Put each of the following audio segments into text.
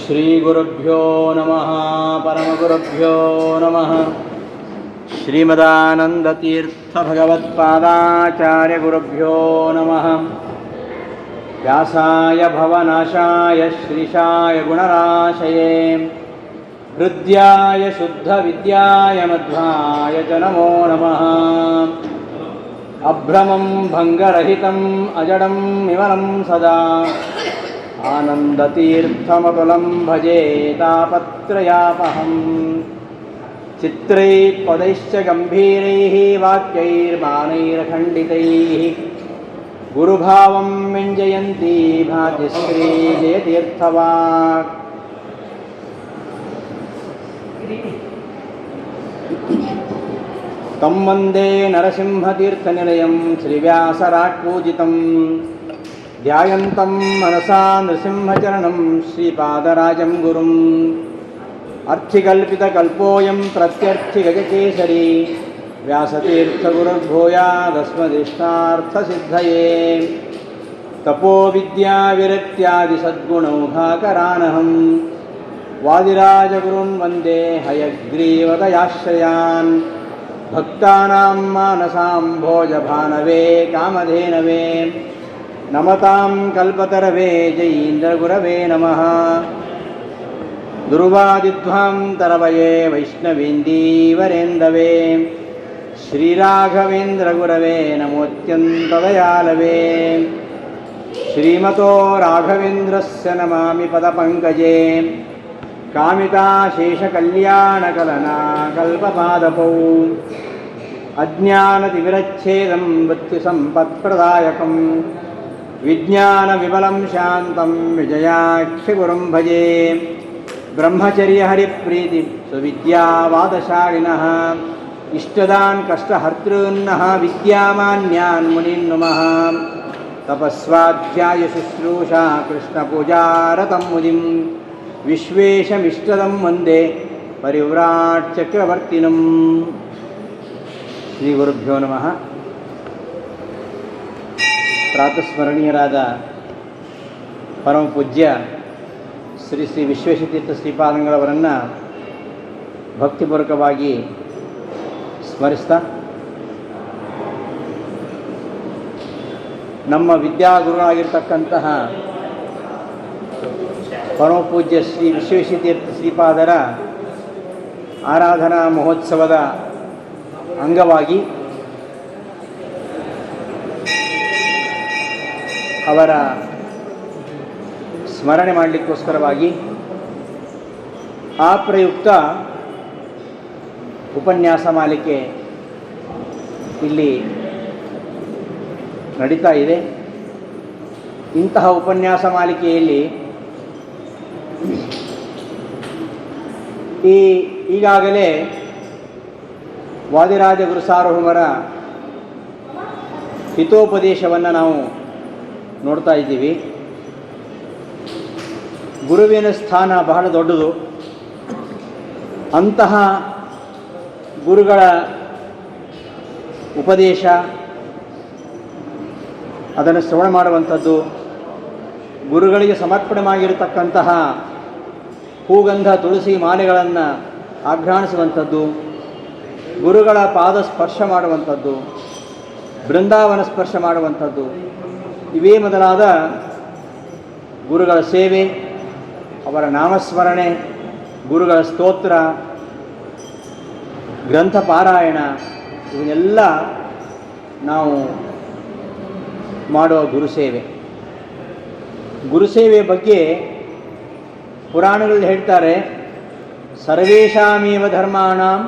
ಶ್ರೀಗುರುಭ್ಯೋ ನಮಃ ಪರಮಗುರುಭ್ಯೋ ನಮಃ. ಶ್ರೀಮದಾನಂದತೀರ್ಥಭಗವತ್ಪಾದಾಚಾರ್ಯಗುರುಭ್ಯೋ ನಮಃ. ವ್ಯಾಸಾಯ ಭವನಾಶಾಯ ಶ್ರೀಶಾಯ ಗುಣರಾಶಯೇ ಹೃದ್ಯಾಯ ಶುದ್ಧವಿದ್ಯಾಯ ಮಧ್ವಾಯ ಚ ನಮೋ ನಮಃ. ಅಭ್ರಮಂ ಭಂಗರಹಿತಂ ಅಜಡಂ ವಿಮಲಂ ಸದಾ ಆನಂದತೀರ್ಥಮತುಲಂ ಭಜೆ ತಾಪತ್ರಯಾಪಹಂ. ಚಿತ್ರೈಃ ಪದೈಶ್ಚ ಗಂಭೀರೈಃ ವಾಕ್ಯೈರ್ಮಾನೈರ್ಖಂಡಿತೈಃ ಗುರುಭಾವಂ ವ್ಯಂಜಯಂತಿ ಭಾತಿಶ್ರೀ ಜಯತೀರ್ಥವಾಕ್. ತಂ ವಂದೇ ನರಸಿಂಹತೀರ್ಥನಿಲಯಂ ಶ್ರೀವ್ಯಾಸರಾಟ್ಪೂಜಿತಂ ಧ್ಯಾಯಂತಂ ಮನಸಾ ನೃಸಿಂಹಚರಣಂ ಶ್ರೀಪಾದರಾಜಂ ಗುರುಂ. ಅರ್ಥಿಕಲ್ಪಿತಕಲ್ಪೋಯಂ ಪ್ರತ್ಯರ್ಥಿಗಜಕೇಸರಿ ವ್ಯಾಸತೀರ್ಥಗುರುರ್ಭೂಯಾದಸ್ಮದಿಷ್ಟಾರ್ಥಸಿದ್ಧಯೇ. ತಪೋವಿದ್ಯಾವಿರಕ್ತ್ಯಾದಿಸದ್ಗುಣೌಘಾಕರಾನಹಂ ವಾದಿರಾಜಗುರುನ್ ವಂದೇ ಹಯಗ್ರೀವದಯಾಶ್ರಯಾನ್. ಭಕ್ತಾನಾಂ ಮಾನಸಾಂ ಭೋಜಭಾನವೇ ಕಾಮಧೇನವೇ ನಮತಾಂ ಕಲ್ಪತರವೇ ಜಯೀಂದ್ರಗುರವೇ ನಮಃ. ದುರ್ವಾದಿಧ್ವಾಂತರವಯೇ ವೈಷ್ಣವೇಂದೀವರೇಂದವೇ ಶ್ರೀರಾಘವೇಂದ್ರಗುರವೇ ನಮೋತ್ಯಂತದಯಾಲವೇ. ಶ್ರೀಮತೋ ರಾಘವೇಂದ್ರಸ್ಯ ನಮಾಮಿ ಪದಪಂಕಜೇ ಕಾಮಿತಾಶೇಷಕಲ್ಯಾಣಕಲನಾ ಕಲ್ಪಪಾದಪೌ. ಅಜ್ಞಾನತಿಮಿರಚ್ಛೇದಂ ಮೃತ್ಯುಸಂಪತ್ಪ್ರದಾಯಕಂ ವಿಜ್ಞಾನವಿಮಲಂ ಶಾಂತಂ ವಿಜಯಾಕ್ಷಿಗುರುಂ ಭಜೆ. ಬ್ರಹ್ಮಚರ್ಯಹರಿಪ್ರೀತಿ ಸುವಿದ್ಯಾವಾದಶಾಲಿನಃ ಇಷ್ಟದಾನ್ ಕಷ್ಟಹರ್ತॄನ್ನಃ ವಿದ್ಯಾಮಾನ್ಯಾನ್ ಮುನೀನ್ ನುಮಃ. ತಪಸ್ವಾಧ್ಯಾಯ ಶುಶ್ರೂಷಾ ಕೃಷ್ಣಪೂಜಾರತಂ ಮುದಿಂ ವಿಶ್ವೇಶಮಿಷ್ಟದಂ ವಂದೇ ಪರಿವ್ರಾಟ್ ಚಕ್ರವರ್ತಿನಂ. ಶ್ರೀ ಗುರುಭ್ಯೋ ನಮಃ. ಪ್ರಾತಸ್ಮರಣೀಯರಾದ ಪರಮ ಪೂಜ್ಯ ಶ್ರೀ ಶ್ರೀ ವಿಶ್ವೇಶತೀರ್ಥ ಶ್ರೀಪಾದಂಗಳವರನ್ನು ಭಕ್ತಿಪೂರ್ವಕವಾಗಿ ಸ್ಮರಿಸ್ತಾ, ನಮ್ಮ ವಿದ್ಯಾಗುರುಗಳಾಗಿರ್ತಕ್ಕಂತಹ ಪರಮ ಪೂಜ್ಯ ಶ್ರೀ ವಿಶ್ವೇಶತೀರ್ಥ ಶ್ರೀಪಾದರ ಆರಾಧನಾ ಮಹೋತ್ಸವದ ಅಂಗವಾಗಿ ಅವರ ಸ್ಮರಣೆ ಮಾಡಲಿಕ್ಕೋಸ್ಕರವಾಗಿ ಆ ಪ್ರಯುಕ್ತ ಉಪನ್ಯಾಸ ಮಾಲಿಕೆ ಇಲ್ಲಿ ನಡೀತಾ ಇದೆ. ಇಂತಹ ಉಪನ್ಯಾಸ ಮಾಲಿಕೆಯಲ್ಲಿ ಈಗಾಗಲೇ ವಾದಿರಾಜ ಗುರುಸಾರ್ವಭೌಮರ ಹಿತೋಪದೇಶವನ್ನು ನಾವು ನೋಡ್ತಾ ಇದ್ದೀವಿ. ಗುರುವಿನ ಸ್ಥಾನ ಬಹಳ ದೊಡ್ಡದು. ಅಂತಹ ಗುರುಗಳ ಉಪದೇಶ, ಅದನ್ನು ಶ್ರವಣ ಮಾಡುವಂಥದ್ದು, ಗುರುಗಳಿಗೆ ಸಮರ್ಪಣೆ ಮಾಡಿರತಕ್ಕಂತಹ ಹೂಗಂಧ ತುಳಸಿ ಮಾಲೆಗಳನ್ನು ಆಘ್ರಾಣಿಸುವಂಥದ್ದು, ಗುರುಗಳ ಪಾದ ಸ್ಪರ್ಶ ಮಾಡುವಂಥದ್ದು, ಬೃಂದಾವನ ಸ್ಪರ್ಶ ಮಾಡುವಂಥದ್ದು, ಇವೇ ಮೊದಲಾದ ಗುರುಗಳ ಸೇವೆ, ಅವರ ನಾಮಸ್ಮರಣೆ, ಗುರುಗಳ ಸ್ತೋತ್ರ, ಗ್ರಂಥ ಪಾರಾಯಣ, ಇವನ್ನೆಲ್ಲ ನಾವು ಮಾಡುವ ಗುರುಸೇವೆ. ಗುರುಸೇವೆ ಬಗ್ಗೆ ಪುರಾಣಗಳಲ್ಲಿ ಹೇಳ್ತಾರೆ, ಸರ್ವೇಷಾಮೇವ ಧರ್ಮಾಣಾಂ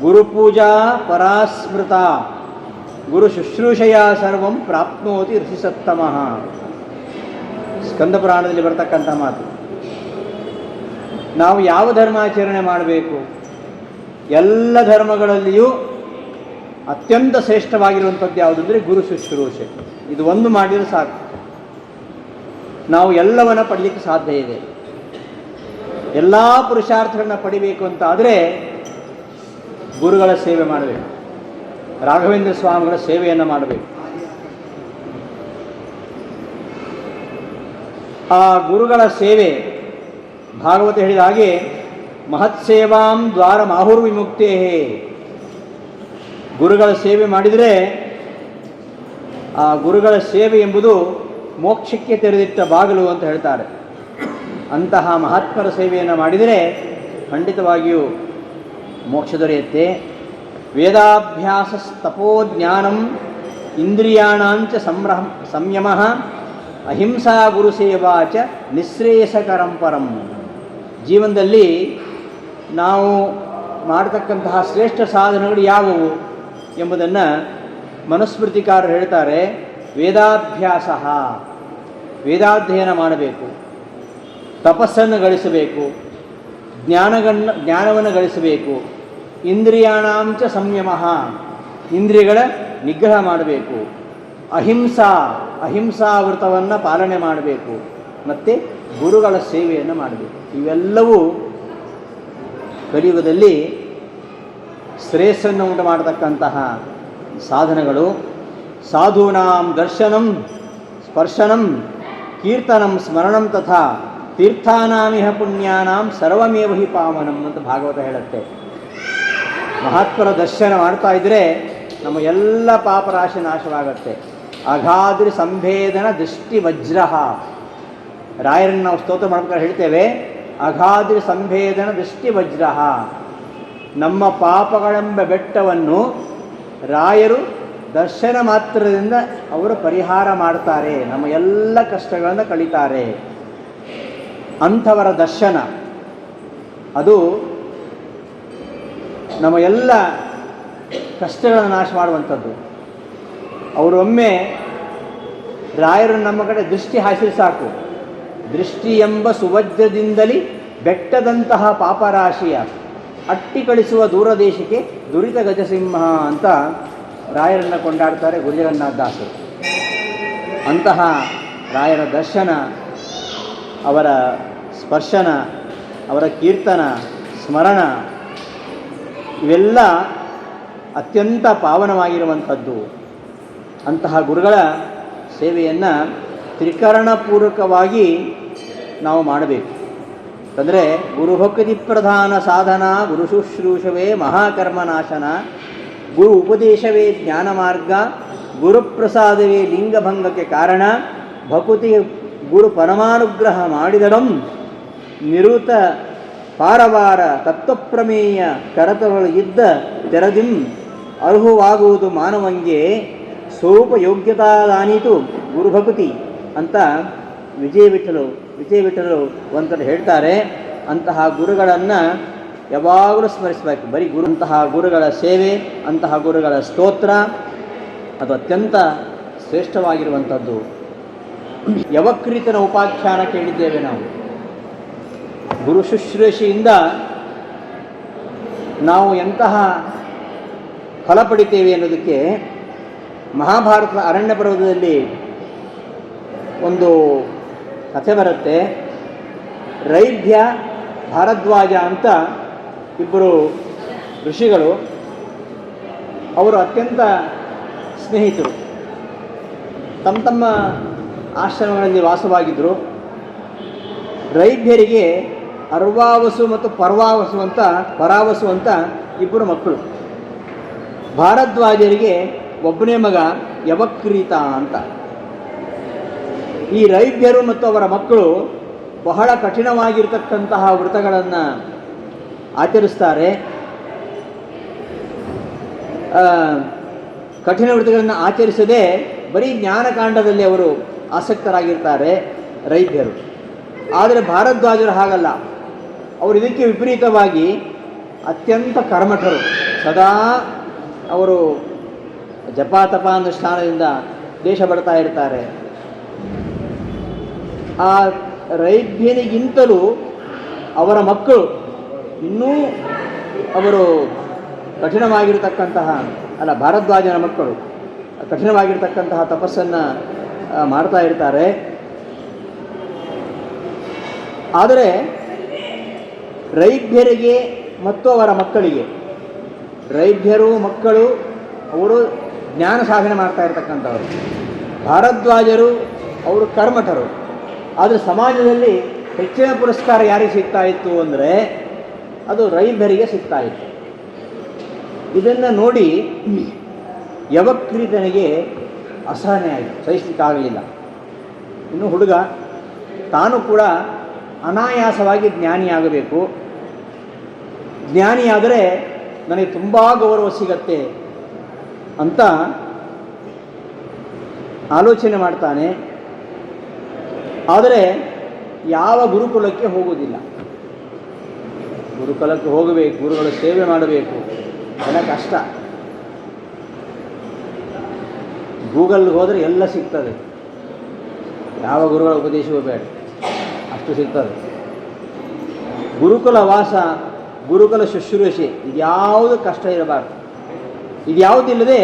ಗುರುಪೂಜಾ ಪರಾಸ್ಮೃತ ಗುರು ಶುಶ್ರೂಷೆಯ ಸರ್ವಂ ಪ್ರಾಪ್ನೋತಿ ಋಷಿಸತ್ತಮಃ. ಸ್ಕಂದ ಪುರಾಣದಲ್ಲಿ ಬರ್ತಕ್ಕಂಥ ಮಾತು. ನಾವು ಯಾವ ಧರ್ಮಾಚರಣೆ ಮಾಡಬೇಕು? ಎಲ್ಲ ಧರ್ಮಗಳಲ್ಲಿಯೂ ಅತ್ಯಂತ ಶ್ರೇಷ್ಠವಾಗಿರುವಂಥದ್ದು ಯಾವುದಂದರೆ ಗುರು ಶುಶ್ರೂಷೆ. ಇದು ಒಂದು ಮಾಡಿದರೆ ಸಾಕು, ನಾವು ಎಲ್ಲವನ್ನ ಪಡಲಿಕ್ಕೆ ಸಾಧ್ಯ ಇದೆ. ಎಲ್ಲ ಪುರುಷಾರ್ಥಗಳನ್ನ ಪಡಿಬೇಕು ಅಂತ ಆದರೆ ಗುರುಗಳ ಸೇವೆ ಮಾಡಬೇಕು, ರಾಘವೇಂದ್ರ ಸ್ವಾಮಿಗಳ ಸೇವೆಯನ್ನು ಮಾಡಬೇಕು. ಆ ಗುರುಗಳ ಸೇವೆ ಭಾಗವತ ಹೇಳಿದ ಹಾಗೆ ಮಹತ್ಸೇವಾಂ ದ್ವಾರ ಮಾಹುರ್ವಿಮುಕ್ತೇ, ಗುರುಗಳ ಸೇವೆ ಮಾಡಿದರೆ ಆ ಗುರುಗಳ ಸೇವೆ ಎಂಬುದು ಮೋಕ್ಷಕ್ಕೆ ತೆರೆದಿಟ್ಟ ಬಾಗಿಲು ಅಂತ ಹೇಳ್ತಾರೆ. ಅಂತಹ ಮಹಾತ್ಮರ ಸೇವೆಯನ್ನು ಮಾಡಿದರೆ ಖಂಡಿತವಾಗಿಯೂ ಮೋಕ್ಷ ದೊರೆಯುತ್ತೆ. ವೇದಾಭ್ಯಾಸಸ್ತಪೋಜ್ಞಾನಂ ಇಂದ್ರಿಯಾಣಾಂಚ ಸಂಯಮ ಅಹಿಂಸಾ ಗುರುಸೇವಾ ಚ ನಿಶ್ರೇಯಸಕರಂ ಪರಂ. ಜೀವನದಲ್ಲಿ ನಾವು ಮಾಡತಕ್ಕಂತಹ ಶ್ರೇಷ್ಠ ಸಾಧನೆಗಳು ಯಾವುವು ಎಂಬುದನ್ನು ಮನುಸ್ಮೃತಿಕಾರರು ಹೇಳ್ತಾರೆ. ವೇದಾಭ್ಯಾಸ, ವೇದಾಧ್ಯಯನ ಮಾಡಬೇಕು, ತಪಸ್ಸನ್ನು ಗಳಿಸಬೇಕು, ಜ್ಞಾನವನ್ನು ಗಳಿಸಬೇಕು, ಇಂದ್ರಿಯಾಣಾಂಚ ಸಂಯಮ, ಇಂದ್ರಿಯಗಳ ನಿಗ್ರಹ ಮಾಡಬೇಕು, ಅಹಿಂಸಾ ವೃತವನ್ನು ಪಾಲನೆ ಮಾಡಬೇಕು, ಮತ್ತು ಗುರುಗಳ ಸೇವೆಯನ್ನು ಮಾಡಬೇಕು. ಇವೆಲ್ಲವೂ ಕಲಿಯುಗದಲ್ಲಿ ಶ್ರೇಯಸ್ಸನ್ನು ಉಂಟು ಮಾಡತಕ್ಕಂತಹ ಸಾಧನಗಳು. ಸಾಧೂನಾಂ ದರ್ಶನಂ ಸ್ಪರ್ಶನಂ ಕೀರ್ತನಂ ಸ್ಮರಣಂ ತಥಾ ತೀರ್ಥಾನಾಮಿಹ ಪುಣ್ಯಾನಾಂ ಸರ್ವಮೇವ ಹಿ ಪಾವನಂ ಅಂತ ಭಾಗವತ ಹೇಳುತ್ತೆ. ಮಹಾತ್ಮರ ದರ್ಶನ ಮಾಡ್ತಾ ಇದ್ದರೆ ನಮ್ಮ ಎಲ್ಲ ಪಾಪರಾಶಿ ನಾಶವಾಗತ್ತೆ. ಅಗಾದ್ರಿ ಸಂಭೇದನ ದೃಷ್ಟಿ ವಜ್ರ, ರಾಯರನ್ನು ನಾವು ಸ್ತೋತ್ರ ಮಾಡ್ಬೇಕಾದ್ರೆ ಹೇಳ್ತೇವೆ, ಅಗಾದ್ರಿ ಸಂಭೇದನ ದೃಷ್ಟಿ ವಜ್ರ. ನಮ್ಮ ಪಾಪಗಳೆಂಬ ಬೆಟ್ಟವನ್ನು ರಾಯರು ದರ್ಶನ ಮಾತ್ರದಿಂದ ಅವರು ಪರಿಹಾರ ಮಾಡ್ತಾರೆ, ನಮ್ಮ ಎಲ್ಲ ಕಷ್ಟಗಳನ್ನು ಕಳೀತಾರೆ. ಅಂಥವರ ದರ್ಶನ ಅದು ನಮ್ಮ ಎಲ್ಲ ಕಷ್ಟಗಳನ್ನು ನಾಶ ಮಾಡುವಂಥದ್ದು. ಅವರು ಒಮ್ಮೆ ರಾಯರು ನಮ್ಮ ಕಡೆ ದೃಷ್ಟಿ ಹಾಸಿದ್ರೆ ಸಾಕು, ದೃಷ್ಟಿ ಎಂಬ ಸುವಜ್ರದಿಂದಲೇ ಬೆಟ್ಟದಂತಹ ಪಾಪರಾಶಿಯ ಅಟ್ಟಿ ಕಳಿಸುವ ದೂರದೇಶಕ್ಕೆ ದುರಿತ ಗಜಸಿಂಹ ಅಂತ ರಾಯರನ್ನು ಕೊಂಡಾಡ್ತಾರೆ ಗುರುಜಗನ್ನಾಥದಾಸರು. ಅಂತಹ ರಾಯರ ದರ್ಶನ, ಅವರ ಸ್ಪರ್ಶನ, ಅವರ ಕೀರ್ತನ, ಸ್ಮರಣ ಇವೆಲ್ಲ ಅತ್ಯಂತ ಪಾವನವಾಗಿರುವಂಥದ್ದು. ಅಂತಹ ಗುರುಗಳ ಸೇವೆಯನ್ನು ತ್ರಿಕರಣಪೂರ್ವಕವಾಗಿ ನಾವು ಮಾಡಬೇಕು. ಅಂದರೆ ಗುರುಭಕ್ತಿ ಪ್ರಧಾನ ಸಾಧನ, ಗುರು ಶುಶ್ರೂಷವೇ ಮಹಾಕರ್ಮನಾಶನ, ಗುರು ಉಪದೇಶವೇ ಜ್ಞಾನ ಮಾರ್ಗ, ಗುರುಪ್ರಸಾದವೇ ಲಿಂಗಭಂಗಕ್ಕೆ ಕಾರಣ, ಭಕುತಿ ಗುರು ಪರಮಾನುಗ್ರಹ ಮಾಡಿದರಂ ನಿರುತ ಪಾರವಾರ ತತ್ವಪ್ರಮೇಯ ಕರತಗಳು ಇದ್ದ ತೆರದಿಂ ಅರ್ಹುವಾಗುವುದು ಮಾನವಂಗೆ ಸ್ವರೂಪ ಯೋಗ್ಯತಾದಾನೀತು ಗುರುಭಕ್ತಿ ಅಂತ ವಿಜಯ ವಿಠಲರು ಒಂಥರ ಹೇಳ್ತಾರೆ. ಅಂತಹ ಗುರುಗಳನ್ನು ಯಾವಾಗಲೂ ಸ್ಮರಿಸಬೇಕು. ಬರೀ ಅಂತಹ ಗುರುಗಳ ಸೇವೆ, ಅಂತಹ ಗುರುಗಳ ಸ್ತೋತ್ರ ಅದು ಅತ್ಯಂತ ಶ್ರೇಷ್ಠವಾಗಿರುವಂಥದ್ದು. ಯವಕ್ರೀತನ ಉಪಾಖ್ಯಾನ ಕೇಳಿದ್ದೇವೆ ನಾವು. ಗುರು ಶುಶ್ರೂಷೆಯಿಂದ ನಾವು ಎಂತಹ ಫಲ ಪಡಿತೇವೆ ಅನ್ನೋದಕ್ಕೆ ಮಹಾಭಾರತದ ಅರಣ್ಯ ಪರ್ವದಲ್ಲಿ ಒಂದು ಕಥೆ ಬರುತ್ತೆ. ರೈಭ್ಯ ಭಾರದ್ವಾಜ ಅಂತ ಇಬ್ಬರು ಋಷಿಗಳು, ಅವರು ಅತ್ಯಂತ ಸ್ನೇಹಿತರು, ತಮ್ಮ ಆಶ್ರಮಗಳಲ್ಲಿ ವಾಸವಾಗಿದ್ದರು. ರೈಭ್ಯರಿಗೆ ಅರ್ವಾವಸು ಮತ್ತು ಪರಾವಸು ಅಂತ ಇಬ್ಬರು ಮಕ್ಕಳು. ಭಾರದ್ವಾಜರಿಗೆ ಒಬ್ಬನೇ ಮಗ ಯವಕ್ರೀತ ಅಂತ. ಈ ರೈಭ್ಯರು ಮತ್ತು ಅವರ ಮಕ್ಕಳು ಬಹಳ ಕಠಿಣವಾಗಿರ್ತಕ್ಕಂತಹ ವ್ರತಗಳನ್ನು ಆಚರಿಸ್ತಾರೆ. ಕಠಿಣ ವ್ರತಗಳನ್ನು ಆಚರಿಸದೆ ಬರೀ ಜ್ಞಾನಕಾಂಡದಲ್ಲಿ ಅವರು ಆಸಕ್ತರಾಗಿರ್ತಾರೆ ರೈಭ್ಯರು. ಆದರೆ ಭಾರದ್ವಾಜರು ಹಾಗಲ್ಲ. ಅವರು ಇದಕ್ಕೆ ವಿಪರೀತವಾಗಿ ಅತ್ಯಂತ ಕರ್ಮಠರು. ಸದಾ ಅವರು ಜಪಾತಪ ಅನುಷ್ಠಾನದಿಂದ ದೇಶ ಬರ್ತಾ ಇರ್ತಾರೆ. ಆ ರೈಭ್ಯನಿಗಿಂತಲೂ ಅವರ ಮಕ್ಕಳು ಇನ್ನೂ ಅವರು ಭಾರದ್ವಾಜನ ಮಕ್ಕಳು ಕಠಿಣವಾಗಿರ್ತಕ್ಕಂತಹ ತಪಸ್ಸನ್ನು ಮಾಡ್ತಾ ಇರ್ತಾರೆ. ಆದರೆ ರೈಭ್ಯರಿಗೆ ಮತ್ತು ಅವರ ಮಕ್ಕಳಿಗೆ, ರೈಭ್ಯರು ಮಕ್ಕಳು ಅವರು ಜ್ಞಾನ ಸಾಧನೆ ಮಾಡ್ತಾ ಇರ್ತಕ್ಕಂಥವ್ರು, ಭಾರದ್ವಾಜರು ಅವರು ಕರ್ಮಠರು. ಆದರೆ ಸಮಾಜದಲ್ಲಿ ಹೆಚ್ಚಿನ ಪುರಸ್ಕಾರ ಯಾರಿಗೆ ಸಿಗ್ತಾ ಇತ್ತು ಅಂದರೆ ಅದು ರೈಭರಿಗೆ ಸಿಗ್ತಾ ಇತ್ತು. ಇದನ್ನು ನೋಡಿ ಯವಕ್ರೀತನಿಗೆ ಅಸಹನೆ ಆಯಿತು, ಸಹಿಸಲಿಕ್ಕಾಗಲಿಲ್ಲ. ಇನ್ನು ಹುಡುಗ ತಾನು ಕೂಡ ಅನಾಯಾಸವಾಗಿ ಜ್ಞಾನಿಯಾಗಬೇಕು, ಜ್ಞಾನಿಯಾದರೆ ನನಗೆ ತುಂಬ ಗೌರವ ಸಿಗತ್ತೆ ಅಂತ ಆಲೋಚನೆ ಮಾಡ್ತಾನೆ. ಆದರೆ ಯಾವ ಗುರುಕುಲಕ್ಕೆ ಹೋಗುವುದಿಲ್ಲ. ಗುರುಕುಲಕ್ಕೆ ಹೋಗಬೇಕು, ಗುರುಗಳ ಸೇವೆ ಮಾಡಬೇಕು, ಎಲ್ಲ ಕಷ್ಟ. ಗೂಗಲ್ಗೆ ಹೋದರೆ ಎಲ್ಲ ಸಿಗ್ತದೆ, ಯಾವ ಗುರುಗಳ ಉಪದೇಶವೂ ಬೇಡ, ಅಷ್ಟು ಸಿಗ್ತದೆ. ಗುರುಕುಲ ವಾಸ, ಗುರುಕುಲ ಶುಶ್ರೂಷೆ ಇದ್ಯಾವುದು ಕಷ್ಟ ಇರಬಾರ್ದು. ಇದ್ಯಾವುದಿಲ್ಲದೆ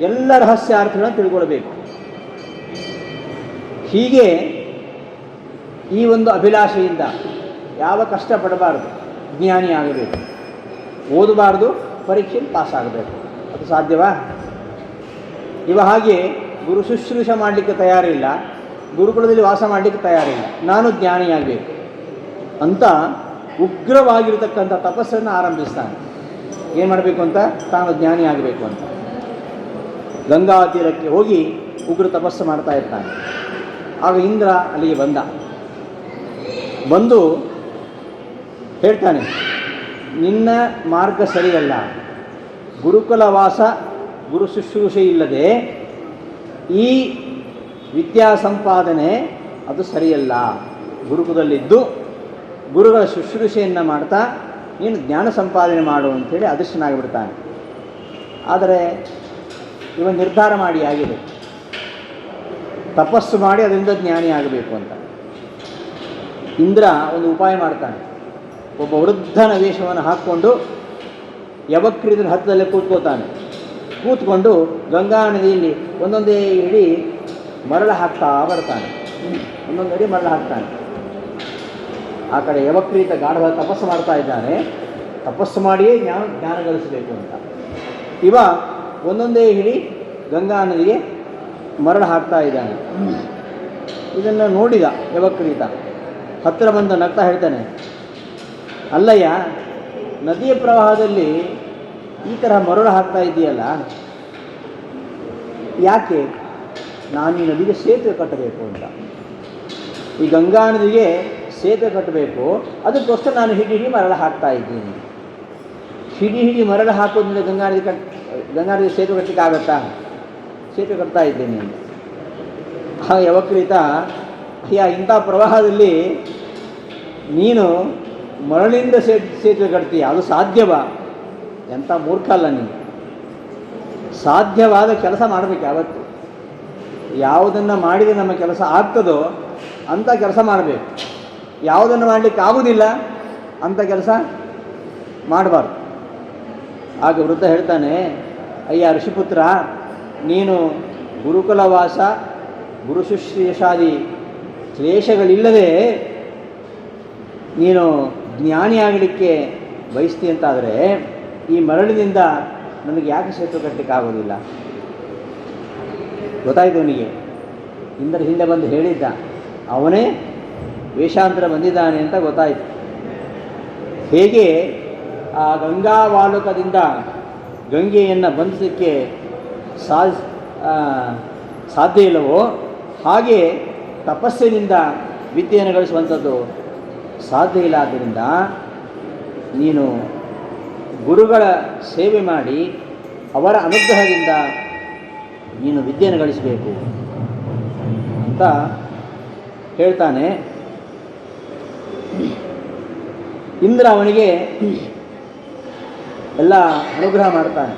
ಎಲ್ಲ ರಹಸ್ಯಾರ್ಥಗಳನ್ನು ತಿಳ್ಕೊಳ್ಬೇಕು. ಹೀಗೆ ಈ ಒಂದು ಅಭಿಲಾಷೆಯಿಂದ ಯಾವ ಕಷ್ಟಪಡಬಾರ್ದು, ಜ್ಞಾನಿ ಆಗಬೇಕು, ಓದಬಾರ್ದು, ಪರೀಕ್ಷೆಯಲ್ಲಿ ಪಾಸ್ ಆಗಬೇಕು. ಅದು ಸಾಧ್ಯವಾ? ಇವ ಹಾಗೆ ಗುರು ಶುಶ್ರೂಷ ಮಾಡಲಿಕ್ಕೆ ತಯಾರಿಲ್ಲ, ಗುರುಕುಲದಲ್ಲಿ ವಾಸ ಮಾಡಲಿಕ್ಕೆ ತಯಾರಿಲ್ಲ, ನಾನು ಜ್ಞಾನಿಯಾಗಬೇಕು ಅಂತ ಉಗ್ರವಾಗಿರತಕ್ಕಂಥ ತಪಸ್ಸನ್ನು ಆರಂಭಿಸ್ತಾನೆ. ಏನು ಮಾಡಬೇಕು ಅಂತ? ತಾನು ಜ್ಞಾನಿ ಆಗಬೇಕು ಅಂತ ಗಂಗಾ ತೀರಕ್ಕೆ ಹೋಗಿ ಉಗ್ರ ತಪಸ್ಸು ಮಾಡ್ತಾ ಇರ್ತಾನೆ. ಆಗ ಇಂದ್ರ ಅಲ್ಲಿಗೆ ಬಂದು ಹೇಳ್ತಾನೆ, ನಿನ್ನ ಮಾರ್ಗ ಸರಿಯಲ್ಲ, ಗುರುಕುಲ ವಾಸ, ಗುರು ಶುಶ್ರೂಷೆ ಇಲ್ಲದೆ ಈ ವಿದ್ಯಾ ಸಂಪಾದನೆ ಅದು ಸರಿಯಲ್ಲ. ಗುರುಕುಲದಲ್ಲಿದ್ದು ಗುರುಗಳ ಶುಶ್ರೂಷೆಯನ್ನು ಮಾಡ್ತಾ ನೀನು ಜ್ಞಾನ ಸಂಪಾದನೆ ಮಾಡು ಅಂಥೇಳಿ ಅದೃಷ್ಟನಾಗಿಬಿಡ್ತಾನೆ. ಆದರೆ ಇವನು ನಿರ್ಧಾರ ಮಾಡಿ ಆಗಿದೆ, ತಪಸ್ಸು ಮಾಡಿ ಅದರಿಂದ ಜ್ಞಾನಿ ಆಗಬೇಕು ಅಂತ. ಇಂದ್ರ ಒಂದು ಉಪಾಯ ಮಾಡ್ತಾನೆ. ಒಬ್ಬ ವೃದ್ಧನ ವೇಷವನ್ನು ಹಾಕ್ಕೊಂಡು ಯವಕ್ರೀತನ ಹತ್ತದಲ್ಲೇ ಕೂತ್ಕೊಂಡು ಗಂಗಾ ನದಿಯಲ್ಲಿ ಒಂದೊಂದೇ ಹಿಡಿ ಮರಳು ಹಾಕ್ತಾ ಬರ್ತಾನೆ, ಒಂದೊಂದು ಅಡಿ ಮರಳು ಹಾಕ್ತಾನೆ. ಆ ಕಡೆ ಯವಕ್ರೀತ ಗಾಢವಾಗಿ ತಪಸ್ಸು ಮಾಡ್ತಾ ಇದ್ದಾನೆ, ತಪಸ್ಸು ಮಾಡಿಯೇ ಜ್ಞಾನ ಗಳಿಸಬೇಕು ಅಂತ. ಇವ ಒಂದೊಂದೇ ಹಿಡಿ ಗಂಗಾ ನದಿಗೆ ಮರಳು ಹಾಕ್ತಾ ಇದ್ದಾನೆ. ಇದನ್ನು ನೋಡಿದ ಯವಕ್ರೀತ, ಹತ್ತಿರ ಬಂದ ನಗ್ತಾ ಹೇಳ್ತಾನೆ, ಅಲ್ಲಯ್ಯ, ನದಿಯ ಪ್ರವಾಹದಲ್ಲಿ ಈ ಥರ ಮರಳು ಹಾಕ್ತಾ ಇದೆಯಲ್ಲ, ಯಾಕೆ? ನಾನು ಈ ನದಿಗೆ ಸೇತುವೆ ಕಟ್ಟಬೇಕು ಅಂತ. ಈ ಗಂಗಾ ನದಿಗೆ ಸೇತುವೆ ಕಟ್ಟಬೇಕು, ಅದಕ್ಕೋಸ್ಕರ ನಾನು ಹಿಡಿ ಮರಳು ಹಾಕ್ತಾ ಇದ್ದೀನಿ. ಹಿಡಿ ಮರಳು ಹಾಕೋದ್ರಿಂದ ಗಂಗಾ ನದಿ ಸೇತುವೆ ಕಟ್ಟಲಿಕ್ಕೆ ಆಗತ್ತಾ? ಸೇತುವೆ ಕಟ್ತಾ ಇದ್ದೇನೆ ಅಂತ. ಆ ಯವಕ್ರೀತ, ಅಯ್ಯ, ಇಂಥ ಪ್ರವಾಹದಲ್ಲಿ ನೀನು ಮರಳಿಂದ ಸೇತುವೆ ಕಟ್ತೀಯ, ಅದು ಸಾಧ್ಯವಾ? ಎಂಥ ಮೂರ್ಖ ಅಲ್ಲ ನೀನು. ಸಾಧ್ಯವಾದ ಕೆಲಸ ಮಾಡಬೇಕು ಯಾವತ್ತು. ಯಾವುದನ್ನು ಮಾಡಿದರೆ ನಮ್ಮ ಕೆಲಸ ಆಗ್ತದೋ ಅಂಥ ಕೆಲಸ ಮಾಡಬೇಕು. ಯಾವುದನ್ನು ಮಾಡಲಿಕ್ಕೆ ಆಗುವುದಿಲ್ಲ ಅಂಥ ಕೆಲಸ ಮಾಡಬಾರ್ದು. ಆಗ ವೃದ್ಧ ಹೇಳ್ತಾನೆ, ಅಯ್ಯ ಋಷಿಪುತ್ರ, ನೀನು ಗುರುಕುಲವಾಸ, ಗುರು ಶುಶ್ರೂಷಾದಿ ಕ್ಲೇಶಗಳಿಲ್ಲದೆ ನೀನು ಜ್ಞಾನಿ ಆಗಲಿಕ್ಕೆ ಬಯಸ್ತಿ ಅಂತಾದರೆ ಈ ಮರಳಿನಿಂದ ನನಗೆ ಯಾಕೆ ಸೇತುವೆ ಕಟ್ಟಲಿಕ್ಕೆ ಆಗೋದಿಲ್ಲ? ಗೊತ್ತಾಯಿತು ಅವನಿಗೆ. ಇಂದ್ರ ಹಿಂದೆ ಬಂದು ಹೇಳಿದ್ದ, ಅವನೇ ವೇಷಾಂತರ ಬಂದಿದ್ದಾನೆ ಅಂತ ಗೊತ್ತಾಯಿತು. ಹೇಗೆ ಆ ಗಂಗಾವಾಲುಕದಿಂದ ಗಂಗೆಯನ್ನು ಬಂಧಿಸಲಿಕ್ಕೆ ಸಾಧ್ಯ ಇಲ್ಲವೋ ಹಾಗೆ ತಪಸ್ಸಿನಿಂದ ವಿದ್ಯೆಯನ್ನು ಗಳಿಸುವಂಥದ್ದು ಸಾಧ್ಯ ಇಲ್ಲ. ಆದ್ದರಿಂದ ನೀನು ಗುರುಗಳ ಸೇವೆ ಮಾಡಿ ಅವರ ಅನುಗ್ರಹದಿಂದ ನೀನು ವಿದ್ಯೆಯನ್ನು ಗಳಿಸಬೇಕು ಅಂತ ಹೇಳ್ತಾನೆ. ಇಂದ್ರ ಅವನಿಗೆ ಎಲ್ಲ ಅನುಗ್ರಹ ಮಾಡ್ತಾನೆ.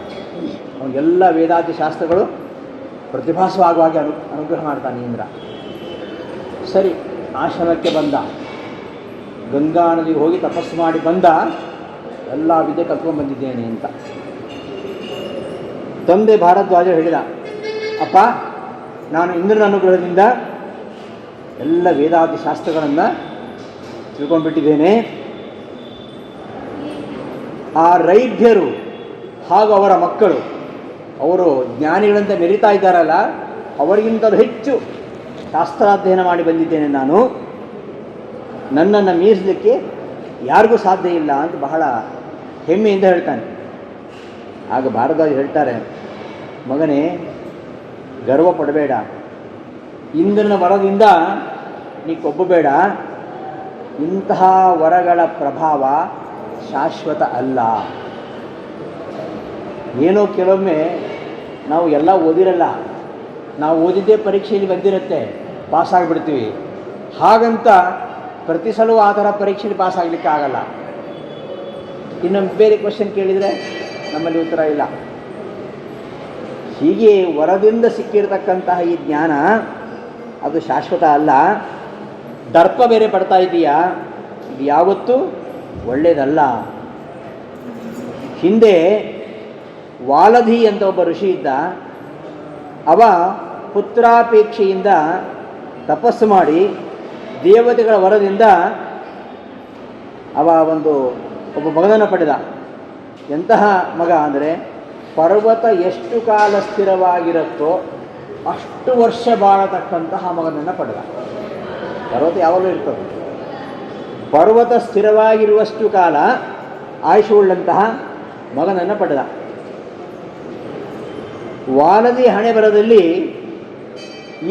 ಅವನಿಗೆಲ್ಲ ವೇದಾಂತ ಶಾಸ್ತ್ರಗಳು ಪ್ರತಿಭಾಸವಾಗುವಾಗೆ ಅನುಗ್ರಹ ಮಾಡ್ತಾನೆ ಇಂದ್ರ. ಸರಿ, ಆಶ್ರಮಕ್ಕೆ ಬಂದ, ಗಂಗಾ ನದಿಗೆ ಹೋಗಿ ತಪಸ್ಸು ಮಾಡಿ ಬಂದ, ಎಲ್ಲ ವಿದ್ಯೆ ಕಲ್ತ್ಕೊಂಡು ಬಂದಿದ್ದೇನೆ ಅಂತ. ತಂದೆ ಭಾರದ್ವಾಜ ಹೇಳಿದ, ಅಪ್ಪ, ನಾನು ಇಂದ್ರನ ಅನುಗ್ರಹದಿಂದ ಎಲ್ಲ ವೇದಾದಿ ಶಾಸ್ತ್ರಗಳನ್ನು ತಿಳ್ಕೊಂಡ್ಬಿಟ್ಟಿದ್ದೇನೆ. ಆ ರೈಭ್ಯರು ಹಾಗೂ ಅವರ ಮಕ್ಕಳು, ಅವರು ಜ್ಞಾನಿಗಳಂತೆ ಮೆರಿತಾ ಇದ್ದಾರಲ್ಲ, ಅವರಿಗಿಂತಲೂ ಹೆಚ್ಚು ಶಾಸ್ತ್ರಾಧ್ಯಯನ ಮಾಡಿ ಬಂದಿದ್ದೇನೆ ನಾನು. ನನ್ನನ್ನು ಮೀರಿಸಲಿಕ್ಕೆ ಯಾರಿಗೂ ಸಾಧ್ಯ ಇಲ್ಲ ಅಂತ ಬಹಳ ಹೆಮ್ಮೆಯಿಂದ ಹೇಳ್ತಾನೆ. ಆಗ ಭಾರದ್ವಾಜ ಹೇಳ್ತಾರೆ, ಮಗನೇ ಗರ್ವ ಪಡಬೇಡ, ಇಂದ್ರನ ವರದಿಂದ ನೀ ಕೊಬ್ಬಬೇಡ, ಇಂತಹ ವರಗಳ ಪ್ರಭಾವ ಶಾಶ್ವತ ಅಲ್ಲ. ಏನೋ ಕೆಲವೊಮ್ಮೆ ನಾವು ಎಲ್ಲ ಓದಿರಲ್ಲ, ನಾವು ಓದಿದ್ದೇ ಪರೀಕ್ಷೆಯಲ್ಲಿ ಬಂದಿರುತ್ತೆ, ಪಾಸಾಗಿಬಿಡ್ತೀವಿ. ಹಾಗಂತ ಪ್ರತಿ ಸಲವೂ ಆ ಥರ ಪರೀಕ್ಷೆಯಲ್ಲಿ ಪಾಸ್ ಆಗಲಿಕ್ಕೆ ಆಗಲ್ಲ. ಇನ್ನೊಂದು ಬೇರೆ ಕ್ವಶನ್ ಕೇಳಿದರೆ ನಮ್ಮಲ್ಲಿ ಉತ್ತರ ಇಲ್ಲ. ಹೀಗೆ ವರದಿಂದ ಸಿಕ್ಕಿರತಕ್ಕಂತಹ ಈ ಜ್ಞಾನ ಅದು ಶಾಶ್ವತ ಅಲ್ಲ. ದರ್ಪ ಬೇರೆ ಪಡ್ತಾ ಇದೆಯಾ, ಇದು ಯಾವತ್ತೂ ಒಳ್ಳೆಯದಲ್ಲ. ಹಿಂದೆ ವಾಲಧಿ ಅಂತ ಒಬ್ಬ ಋಷಿ ಇದ್ದ. ಅವ ಪುತ್ರಾಪೇಕ್ಷೆಯಿಂದ ತಪಸ್ಸು ಮಾಡಿ ದೇವತೆಗಳ ವರದಿಂದ ಅವ ಒಬ್ಬ ಮಗನನ್ನು ಪಡೆದ. ಎಂತಹ ಮಗ ಅಂದರೆ, ಪರ್ವತ ಎಷ್ಟು ಕಾಲ ಸ್ಥಿರವಾಗಿರುತ್ತೋ ಅಷ್ಟು ವರ್ಷ ಬಾಳತಕ್ಕಂತಹ ಮಗನನ್ನು ಪಡೆದ. ಪರ್ವತ ಯಾವಾಗಲೂ ಇರ್ತದೆ. ಪರ್ವತ ಸ್ಥಿರವಾಗಿರುವಷ್ಟು ಕಾಲ ಆಯುಷ್ಯುಳ್ಳಂತಹ ಮಗನನ್ನು ಪಡೆದ. ವಾಲದಿ ಹಣೆ ಬರದಲ್ಲಿ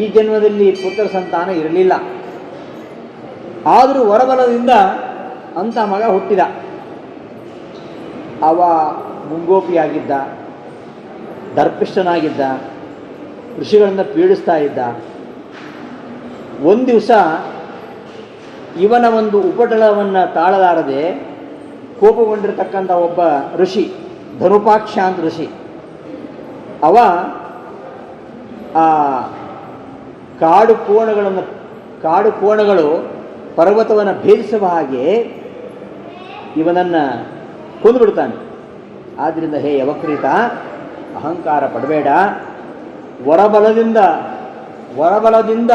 ಈ ಜನ್ಮದಲ್ಲಿ ಪುತ್ರ ಸಂತಾನ ಇರಲಿಲ್ಲ. ಆದರೂ ವರಬಲದಿಂದ ಅಂಥ ಮಗ ಹುಟ್ಟಿದ. ಅವ ಮುಂಗೋಪಿಯಾಗಿದ್ದ, ದರ್ಪಿಷ್ಠನಾಗಿದ್ದ, ಋಷಿಗಳನ್ನು ಪೀಡಿಸ್ತಾ ಇದ್ದ. ಒಂದು ದಿವಸ ಇವನ ಒಂದು ಉಪಟಳವನ್ನು ತಾಳಲಾರದೆ ಕೋಪಗೊಂಡಿರತಕ್ಕಂಥ ಒಬ್ಬ ಋಷಿ, ಧನುಪಾಕ್ಷ ಅಂತ ಋಷಿ, ಅವ ಆ ಕಾಡು ಕೋಣಗಳು ಪರ್ವತವನ್ನು ಭೇದಿಸುವ ಹಾಗೆ ಇವನನ್ನು ಕೊಂದುಬಿಡ್ತಾನೆ. ಆದ್ದರಿಂದ ಹೇ ಯವಕ್ರೀತ, ಅಹಂಕಾರ ಪಡಬೇಡ. ವರಬಲದಿಂದ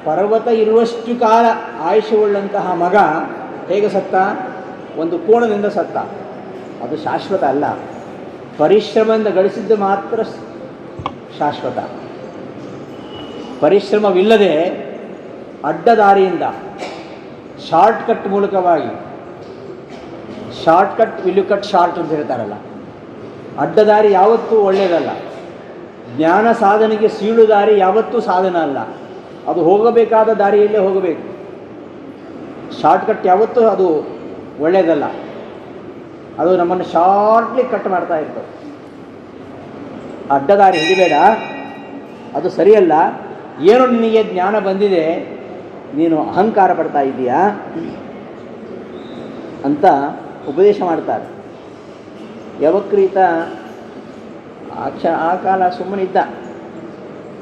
ಪರ್ವತ ಇರುವಷ್ಟು ಕಾಲ ಆಯುಷ್ಯವುಳ್ಳಂತಹ ಮಗ ಹೇಗೆ ಸತ್ತ? ಒಂದು ಕೋಣದಿಂದ ಸತ್ತ. ಅದು ಶಾಶ್ವತ ಅಲ್ಲ. ಪರಿಶ್ರಮದಿಂದ ಗಳಿಸಿದ್ದು ಮಾತ್ರ ಶಾಶ್ವತ. ಪರಿಶ್ರಮವಿಲ್ಲದೆ ಅಡ್ಡದಾರಿಯಿಂದ ಶಾರ್ಟ್ಕಟ್ ಮೂಲಕವಾಗಿ, shortcut will you cut short ಅಂತ ಹೇಳ್ತಾರಲ್ಲ, ಅಡ್ಡದಾರಿ ಯಾವತ್ತೂ ಒಳ್ಳೆಯದಲ್ಲ. ಜ್ಞಾನ ಸಾಧನೆಗೆ ಸೀಳು ದಾರಿ ಯಾವತ್ತೂ ಸಾಧನ ಅಲ್ಲ. ಅದು ಹೋಗಬೇಕಾದ ದಾರಿಯಲ್ಲೇ ಹೋಗಬೇಕು. ಶಾರ್ಟ್ಕಟ್ ಯಾವತ್ತೂ ಅದು ಒಳ್ಳೆಯದಲ್ಲ. ಅದು ನಮ್ಮನ್ನು ಶಾರ್ಟ್ಲಿ ಕಟ್ ಮಾಡ್ತಾ ಇರ್ತದೆ. ಅಡ್ಡದಾರಿ ಹಿಡಿಬೇಡ, ಅದು ಸರಿಯಲ್ಲ. ಏನು ನಿನಗೆ ಜ್ಞಾನ ಬಂದಿದೆ, ನೀನು ಅಹಂಕಾರ ಪಡ್ತಾ ಇದ್ದೀಯಾ ಅಂತ ಉಪದೇಶ ಮಾಡ್ತಾರೆ. ಯವಕ್ರೀತ ಆ ಕಾಲ ಸುಮ್ಮನಿದ್ದ.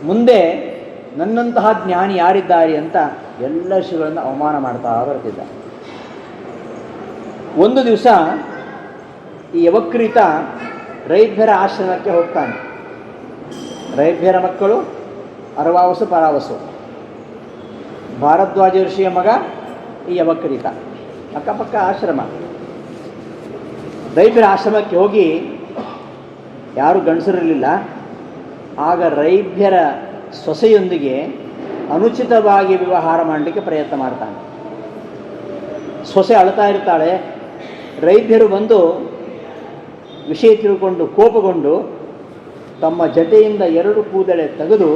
ಮುಂದೆ ನನ್ನಂತಹ ಜ್ಞಾನಿ ಯಾರಿದ್ದಾರೆ ಅಂತ ಎಲ್ಲ ಋಷಿಗಳನ್ನು ಅವಮಾನ ಮಾಡ್ತಾ ಬರ್ತಿದ್ದ. ಒಂದು ದಿವಸ ಈ ಯವಕ್ರೀತ ರೈಭ್ಯರ ಆಶ್ರಮಕ್ಕೆ ಹೋಗ್ತಾನೆ. ರೈಭ್ಯರ ಮಕ್ಕಳು ಅರವಾವಸು ಪರಾವಸು. ಭಾರದ್ವಾಜ ಋಷಿಯ ಮಗ ಈ ಯವಕ್ರೀತ. ಅಕ್ಕಪಕ್ಕ ಆಶ್ರಮ. ರೈಭ್ಯರ ಆಶ್ರಮಕ್ಕೆ ಹೋಗಿ ಯಾರೂ ಗಂಡಸರಿರಲಿಲ್ಲ. ಆಗ ರೈಭ್ಯರ ಸೊಸೆಯೊಂದಿಗೆ ಅನುಚಿತವಾಗಿ ವ್ಯವಹಾರ ಮಾಡಲಿಕ್ಕೆ ಪ್ರಯತ್ನ ಮಾಡ್ತಾನೆ. ಸೊಸೆ ಅಳ್ತಾ ಇರ್ತಾಳೆ. ರೈಭ್ಯರು ಬಂದು ವಿಷಯ ತಿಳ್ಕೊಂಡು ಕೋಪಗೊಂಡು ತಮ್ಮ ಜಟೆಯಿಂದ 2 ಕೂದಲೆ ತೆಗೆದು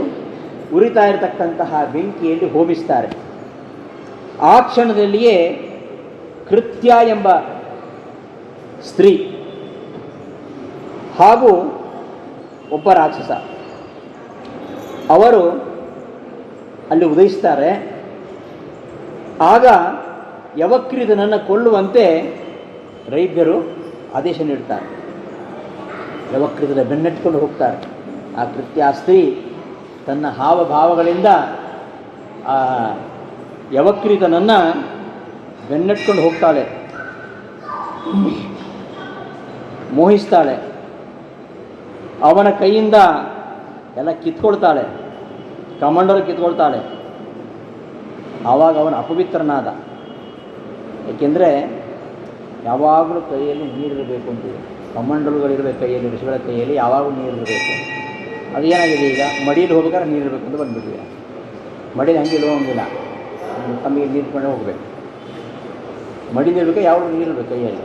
ಉರಿತಾ ಇರತಕ್ಕಂತಹ ಬೆಂಕಿಯಲ್ಲಿ ಹೋಮಿಸ್ತಾರೆ. ಆ ಕ್ಷಣದಲ್ಲಿಯೇ ಕೃತ್ಯ ಎಂಬ ಸ್ತ್ರೀ ಹಾಗೂ ಒಬ್ಬ ರಾಕ್ಷಸ ಅವರು ಅಲ್ಲಿ ಉದಯಿಸ್ತಾರೆ. ಆಗ ಯವಕ್ರೀತನನ್ನು ಕೊಲ್ಲುವಂತೆ ರೈಭ್ಯರು ಆದೇಶ ನೀಡ್ತಾರೆ. ಯವಕ್ರೀತನ ಬೆನ್ನಟ್ಟಿಕೊಂಡು ಹೋಗ್ತಾರೆ. ಆ ಕೃತ್ಯ ಸ್ತ್ರೀ ತನ್ನ ಹಾವಭಾವಗಳಿಂದ ಆ ಯವಕ್ರೀತನನ್ನು ಬೆನ್ನಟ್ಕೊಂಡು ಹೋಗ್ತಾಳೆ, ಮೋಹಿಸ್ತಾಳೆ. ಅವನ ಕೈಯಿಂದ ಎಲ್ಲ ಕಿತ್ಕೊಳ್ತಾಳೆ, ಕಮಂಡಲು ಕಿತ್ಕೊಳ್ತಾಳೆ. ಆವಾಗ ಅವನ ಅಪವಿತ್ರನಾದ. ಏಕೆಂದರೆ ಯಾವಾಗಲೂ ಕೈಯಲ್ಲಿ ನೀರಿರಬೇಕು ಅಂತಿದೆ. ಕಮಂಡಲುಗಳಿರಬೇಕು ಕೈಯಲ್ಲಿ, ಋಷಿಗಳ ಕೈಯಲ್ಲಿ ಯಾವಾಗಲೂ ನೀರಿರಬೇಕು. ಅದು ಏನಾಗಿದೆ, ಈಗ ಮಡಿಯಲ್ಲಿ ಹೋಗ್ಬೇಕಾದ್ರೆ ನೀರಿರಬೇಕು ಅಂತ ಬಂದುಬಿಟ್ಟಿದೆ. ಮಡಿಯಲ್ಲಿ ಹಂಗೆ ಹೋಗಂಗಿಲ್ಲ, ತಮಗೆ ನೀರು ಕೊಂಡು ಹೋಗಬೇಕು. ಮಡಿ ನೀಡಬೇಕು, ಯಾವಾಗ ನೀರಿರಬೇಕು ಕೈಯಲ್ಲಿ.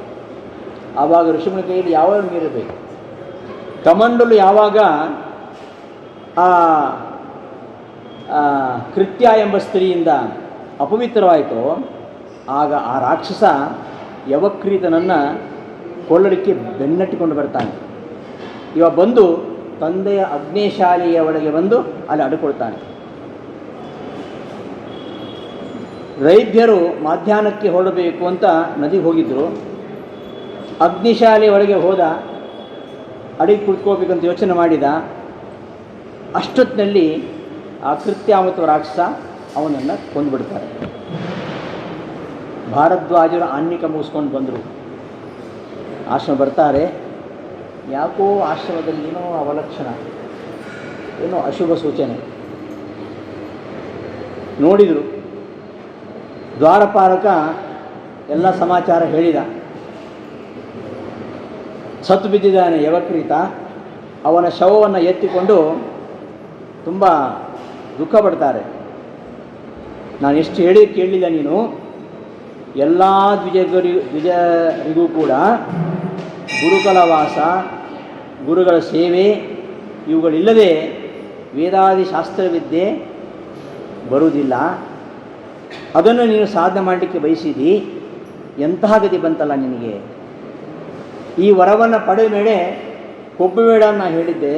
ಆವಾಗ ಋಷಿಮುನಿ ಕೈಯಲ್ಲಿ ಯಾವಾಗ ನೀರಿರಬೇಕು. ಕಮಂಡಲು ಯಾವಾಗ ಆ ಕೃತ್ಯ ಎಂಬ ಸ್ತ್ರೀಯಿಂದ ಅಪವಿತ್ರವಾಯಿತೋ ಆಗ ಆ ರಾಕ್ಷಸ ಯವಕ್ರೀತನನ್ನು ಕೊಳ್ಳಲಿಕ್ಕೆ ಬೆನ್ನಟ್ಟಿಕೊಂಡು ಬರ್ತಾನೆ. ಇವ ಬಂದು ತಂದೆಯ ಅಗ್ನೇಶಾಲೆಯ ಒಳಗೆ ಬಂದು ಅಲ್ಲಿ ಅಡ್ಕೊಳ್ತಾನೆ. ರೈಭ್ಯರು ಮಧ್ಯಾಹ್ನಕ್ಕೆ ಹೊರಡಬೇಕು ಅಂತ ನದಿಗೆ ಹೋಗಿದ್ದರು. ಅಗ್ನಿಶಾಲೆಯ ಒಳಗೆ ಹೋದ, ಅಡಿಗೆ ಕುಳಿತುಕೋಬೇಕಂತ ಯೋಚನೆ ಮಾಡಿದ. ಅಷ್ಟೊತ್ತಿನಲ್ಲಿ ಆ ಕೃತ್ಯ ಮತ್ತು ರಾಕ್ಷಸ ಅವನನ್ನು ಕೊಂದುಬಿಡ್ತಾರೆ. ಭಾರದ್ವಾಜರು ಆನ್ನಿಕ ಮುಗಿಸ್ಕೊಂಡು ಬಂದರು. ಆಶ್ರಮ ಬರ್ತಾರೆ. ಯಾಕೋ ಆಶ್ರಮದಲ್ಲಿ ಏನೋ ಅವಲಕ್ಷಣ, ಏನೋ ಅಶುಭ ಸೂಚನೆ ನೋಡಿದರು. ದ್ವಾರಪಾಲಕ ಎಲ್ಲ ಸಮಾಚಾರ ಹೇಳಿದ. ಸತ್ತು ಬಿದ್ದಿದ್ದಾನೆ ಯವಕ್ರೀತ. ಅವನ ಶವವನ್ನು ಎತ್ತಿಕೊಂಡು ತುಂಬ ದುಃಖ ಪಡ್ತಾರೆ. ನಾನು ಎಷ್ಟು ಹೇಳಿ ಕೇಳಲಿಲ್ಲ, ನೀನು ಎಲ್ಲ ದ್ವಿಜರಿಗೂ ಕೂಡ ಗುರುಕುಲವಾಸ, ಗುರುಗಳ ಸೇವೆ ಇವುಗಳಿಲ್ಲದೆ ವೇದಾದಿ ಶಾಸ್ತ್ರವಿದ್ಯೆ ಬರುವುದಿಲ್ಲ. ಅದನ್ನು ನೀನು ಸಾಧನೆ ಮಾಡಲಿಕ್ಕೆ ಬಯಸಿದಿ. ಎಂತಹ ಗತಿ ಬಂತಲ್ಲ ನಿನಗೆ. ಈ ವರವನ್ನು ಪಡೆದ ಮೇಲೆ ಕೊಬ್ಬಬೇಡ ನಾನು ಹೇಳಿದ್ದೆ,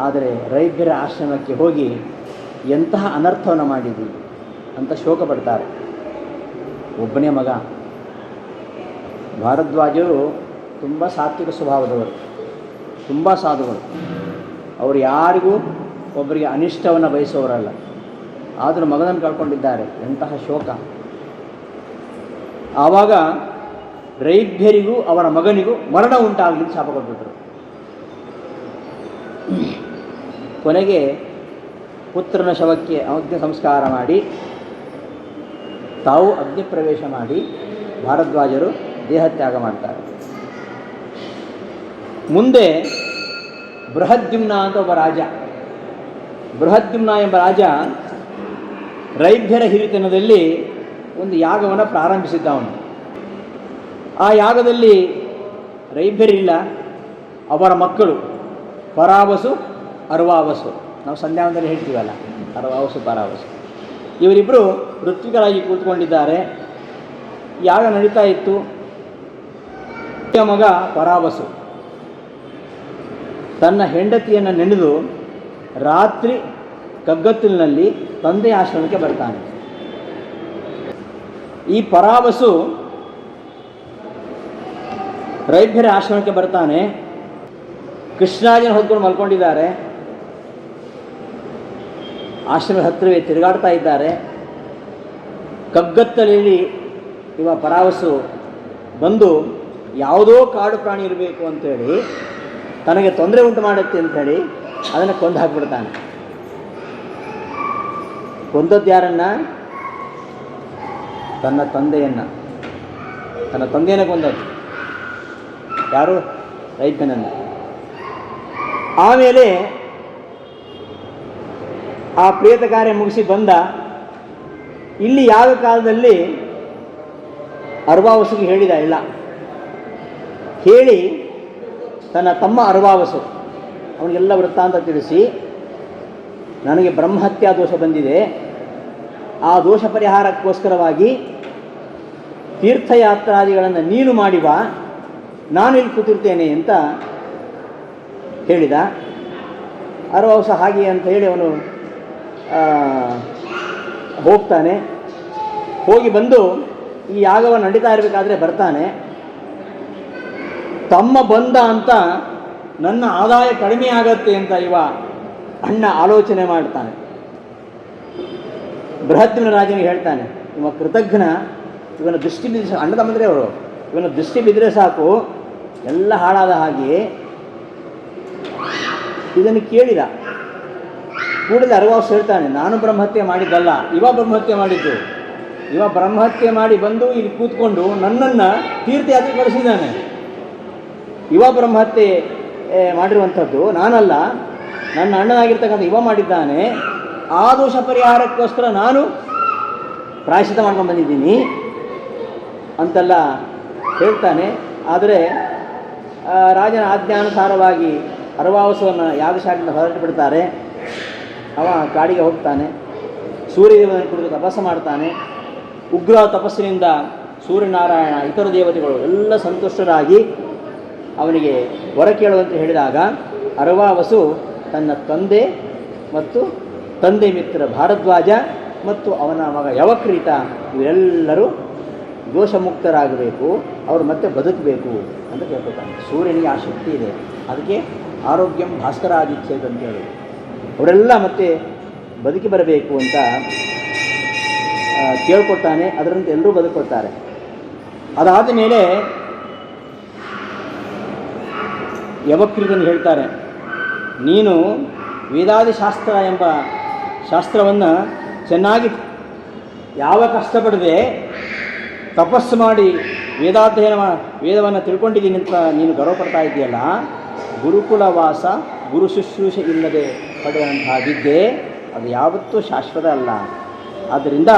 ಆದರೆ ರೈಭ್ಯರ ಆಶ್ರಮಕ್ಕೆ ಹೋಗಿ ಎಂತಹ ಅನರ್ಥವನ್ನು ಮಾಡಿದಿ ಅಂತ ಶೋಕ ಪಡ್ತಾರೆ. ಒಬ್ಬನೇ ಮಗ. ಭಾರದ್ವಾಜರು ತುಂಬ ಸಾತ್ವಿಕ ಸ್ವಭಾವದವರು, ತುಂಬ ಸಾಧುಗಳು. ಅವರು ಯಾರಿಗೂ ಒಬ್ಬರಿಗೆ ಅನಿಷ್ಟವನ್ನು ಬಯಸೋರಲ್ಲ. ಆದರೂ ಮಗನನ್ನು ಕಳ್ಕೊಂಡಿದ್ದಾರೆ. ಎಂತಹ ಶೋಕ. ಆವಾಗ ರೈಭ್ಯರಿಗೂ ಅವರ ಮಗನಿಗೂ ಮರಣ ಉಂಟಾಗಲಿ ಶಾಪ ಕೊಟ್ಬಿಟ್ರು. ಕೊನೆಗೆ ಪುತ್ರನ ಶವಕ್ಕೆ ಅಗ್ನಿ ಸಂಸ್ಕಾರ ಮಾಡಿ ತಾವು ಅಗ್ನಿ ಪ್ರವೇಶ ಮಾಡಿ ಭಾರದ್ವಾಜರು ದೇಹತ್ಯಾಗ ಮಾಡ್ತಾರೆ. ಮುಂದೆ ಬೃಹದ್ಯುಮ್ನ ಅಂತ ಒಬ್ಬ ರಾಜ. ಬೃಹದ್ಯುಮ್ನ ಎಂಬ ರಾಜ ರೈಭ್ಯರ ಹಿರಿತನದಲ್ಲಿ ಒಂದು ಯಾಗವನ್ನು ಪ್ರಾರಂಭಿಸಿದ್ದ. ಅವನು ಆ ಯಾಗದಲ್ಲಿ ರೈಭ್ಯರಿಲ್ಲ, ಅವರ ಮಕ್ಕಳು ಪರಾವಸು ಅರ್ವಾವಸು. ನಾವು ಸಂಧ್ಯಾವಂದಲ್ಲಿ ಹೇಳ್ತೀವಲ್ಲ, ಅರ್ವಾವಸು ಪರಾವಸು. ಇವರಿಬ್ಬರು ಋತ್ವಿಕರಾಗಿ ಕೂತ್ಕೊಂಡಿದ್ದಾರೆ. ಯಾಗ ನಡೀತಾ ಇತ್ತು. ಮಗ ಪರಾವಸು ತನ್ನ ಹೆಂಡತಿಯನ್ನು ನೆನೆದು ರಾತ್ರಿ ಕಗ್ಗತ್ತಲಿನಲ್ಲಿ ತಂದೆಯ ಆಶ್ರಮಕ್ಕೆ ಬರ್ತಾನೆ. ಈ ಪರಾವಸು ರೈಭ್ಯರ ಆಶ್ರಮಕ್ಕೆ ಬರ್ತಾನೆ. ಕೃಷ್ಣರಾಜನ ಹೊತ್ಕೊಂಡು ಮಲ್ಕೊಂಡಿದ್ದಾರೆ. ಆಶ್ರಮದ ಹತ್ತಿರವೇ ತಿರುಗಾಡ್ತಾ ಇದ್ದಾರೆ. ಕಗ್ಗತ್ತಲಲ್ಲಿ ಇವ ಪರಾವಸು ಬಂದು ಯಾವುದೋ ಕಾಡು ಪ್ರಾಣಿ ಇರಬೇಕು ಅಂಥೇಳಿ, ತನಗೆ ತೊಂದರೆ ಉಂಟು ಮಾಡುತ್ತೆ ಅಂಥೇಳಿ ಅದನ್ನು ಕೊಂದು ಹಾಕಿಬಿಡ್ತಾನೆ. ಕೊಂದದ್ದು ಯಾರನ್ನು? ತನ್ನ ತಂದೆಯನ್ನು ಕೊಂದದ್ದು. ಯಾರು? ರೈತನನ್ನು. ಆಮೇಲೆ ಆ ಪ್ರೇತ ಕಾರ್ಯ ಮುಗಿಸಿ ಬಂದ. ಇಲ್ಲಿ ಯಾವ ಕಾಲದಲ್ಲಿ ಅರ್ವಾವಸುಗೆ ಹೇಳಿದ ಇಲ್ಲ. ಹೇಳಿ ತನ್ನ ತಮ್ಮ ಅರ್ವಾವಸು ಅವನಿಗೆಲ್ಲ ವೃತ್ತಾಂತ ತಿಳಿಸಿ, ನನಗೆ ಬ್ರಹ್ಮಹತ್ಯಾ ದೋಷ ಬಂದಿದೆ, ಆ ದೋಷ ಪರಿಹಾರಕ್ಕೋಸ್ಕರವಾಗಿ ತೀರ್ಥಯಾತ್ರಾದಿಗಳನ್ನು ನೀನು ಮಾಡಿ ಬಾ, ನಾನು ಇಲ್ಲಿ ಕೂತಿರ್ತೇನೆ ಅಂತ ಹೇಳಿದ. ಅರ್ವಾವಸ ಹಾಗೆ ಅಂತ ಹೇಳಿ ಅವನು ಹೋಗ್ತಾನೆ. ಹೋಗಿ ಬಂದು ಈ ಯಾಗವನ್ನು ನಡೀತಾ ಇರಬೇಕಾದ್ರೆ ಬರ್ತಾನೆ. ತಮ್ಮ ಬಂದ ಅಂತ ನನ್ನ ಆದಾಯ ಕಡಿಮೆ ಆಗತ್ತೆ ಅಂತ ಇವ ಅಣ್ಣ ಆಲೋಚನೆ ಮಾಡ್ತಾನೆ. ಬೃಹದ್ಯುಮ್ನ ರಾಜನಿಗೆ ಹೇಳ್ತಾನೆ, ಇವ ಕೃತಜ್ಞ, ಇವನ ದೃಷ್ಟಿ ಬಿದ್ದರೆ, ಅಣ್ಣ ತಮ್ಮಂದ್ರೆ ಅವರು, ಇವನ ದೃಷ್ಟಿ ಬಿದ್ದರೆ ಸಾಕು ಎಲ್ಲ ಹಾಳಾದ ಹಾಗೆ. ಇದನ್ನು ಕೇಳಿದ ಕೂಡಲೇ ಅರ್ವಾವಸು ಹೇಳ್ತಾನೆ, ನಾನು ಬ್ರಹ್ಮಹತ್ಯೆ ಮಾಡಿದ್ದಲ್ಲ, ಇವ ಬ್ರಹ್ಮಹತ್ಯೆ ಮಾಡಿದ್ದು. ಇವ ಬ್ರಹ್ಮಹತ್ಯೆ ಮಾಡಿ ಬಂದು ಇಲ್ಲಿ ಕೂತ್ಕೊಂಡು ನನ್ನನ್ನು ತೀರ್ಥಯಾತ್ರೆ ಕಳಿಸಿದ್ದಾನೆ. ಇವ ಬ್ರಹ್ಮಹತ್ಯೆ ಮಾಡಿರುವಂಥದ್ದು ನಾನಲ್ಲ, ನನ್ನ ಅಣ್ಣನಾಗಿರ್ತಕ್ಕಂಥ ಇವ ಮಾಡಿದ್ದಾನೆ. ಆ ದೋಷ ಪರಿಹಾರಕ್ಕೋಸ್ಕರ ನಾನು ಪ್ರಾಯಶ್ಚಿತ್ತ ಮಾಡ್ಕೊಂಡು ಬಂದಿದ್ದೀನಿ. ಅಂತೆಲ್ಲ ಹೇಳ್ತಾನೆ. ಆದರೆ ರಾಜನ ಆಜ್ಞಾನುಸಾರವಾಗಿ ಅರವಾವಸವನ್ನು ಯಾಗಶಾಲೆಯಿಂದ ಹೊರಟು ಬಿಡ್ತಾರೆ. ಅವ ಕಾಡಿಗೆ ಹೋಗ್ತಾನೆ, ಸೂರ್ಯದೇವನ ಕುರಿತು ತಪಸ್ಸು ಮಾಡ್ತಾನೆ. ಉಗ್ರ ತಪಸ್ಸಿನಿಂದ ಸೂರ್ಯನಾರಾಯಣ ಇತರ ದೇವತೆಗಳು ಎಲ್ಲ ಸಂತುಷ್ಟರಾಗಿ ಅವನಿಗೆ ವರ ಕೇಳುವಂತೆ ಹೇಳಿದಾಗ ಅರವಾವಸು ತನ್ನ ತಂದೆ ಮತ್ತು ತಂದೆ ಮಿತ್ರ ಭಾರದ್ವಾಜ ಮತ್ತು ಅವನ ಮಗ ಯವಕ್ರೀತ ಇವರೆಲ್ಲರೂ ದೋಷಮುಕ್ತರಾಗಬೇಕು, ಅವರು ಮತ್ತೆ ಬದುಕಬೇಕು ಅಂತ ಕೇಳ್ಕೊತಾನೆ. ಸೂರ್ಯನಿಗೆ ಆ ಶಕ್ತಿ ಇದೆ, ಅದಕ್ಕೆ ಆರೋಗ್ಯಂ ಭಾಸ್ಕರಾದಿಚ್ಛೇದ್ ಅಂತೇಳಿ ಅವರೆಲ್ಲ ಮತ್ತೆ ಬದುಕಿ ಬರಬೇಕು ಅಂತ ಕೇಳ್ಕೊತಾನೆ. ಅದರಂತೆ ಎಲ್ಲರೂ ಬದುಕೊಳ್ತಾರೆ. ಅದಾದ ಮೇಲೆ ಯವಕ್ರೀತನು ಹೇಳ್ತಾರೆ, ನೀನು ವೇದಾದಿ ಶಾಸ್ತ್ರ ಎಂಬ ಶಾಸ್ತ್ರವನ್ನು ಚೆನ್ನಾಗಿ ಯಾವ ಕಷ್ಟಪಡದೆ ತಪಸ್ಸು ಮಾಡಿ ವೇದವನ್ನು ತಿಳ್ಕೊಂಡಿದ್ದೀನಿ ಅಂತ ನೀನು ಗರ್ವಪಡ್ತಾ ಇದೆಯಲ್ಲ, ಗುರುಕುಲವಾಸ ಗುರು ಶುಶ್ರೂಷೆ ಇಲ್ಲದೆ ಪಡೆಯುವಂತಹ ವಿದ್ಯೆ ಅದು ಯಾವತ್ತೂ ಶಾಶ್ವತ ಅಲ್ಲ. ಆದ್ದರಿಂದ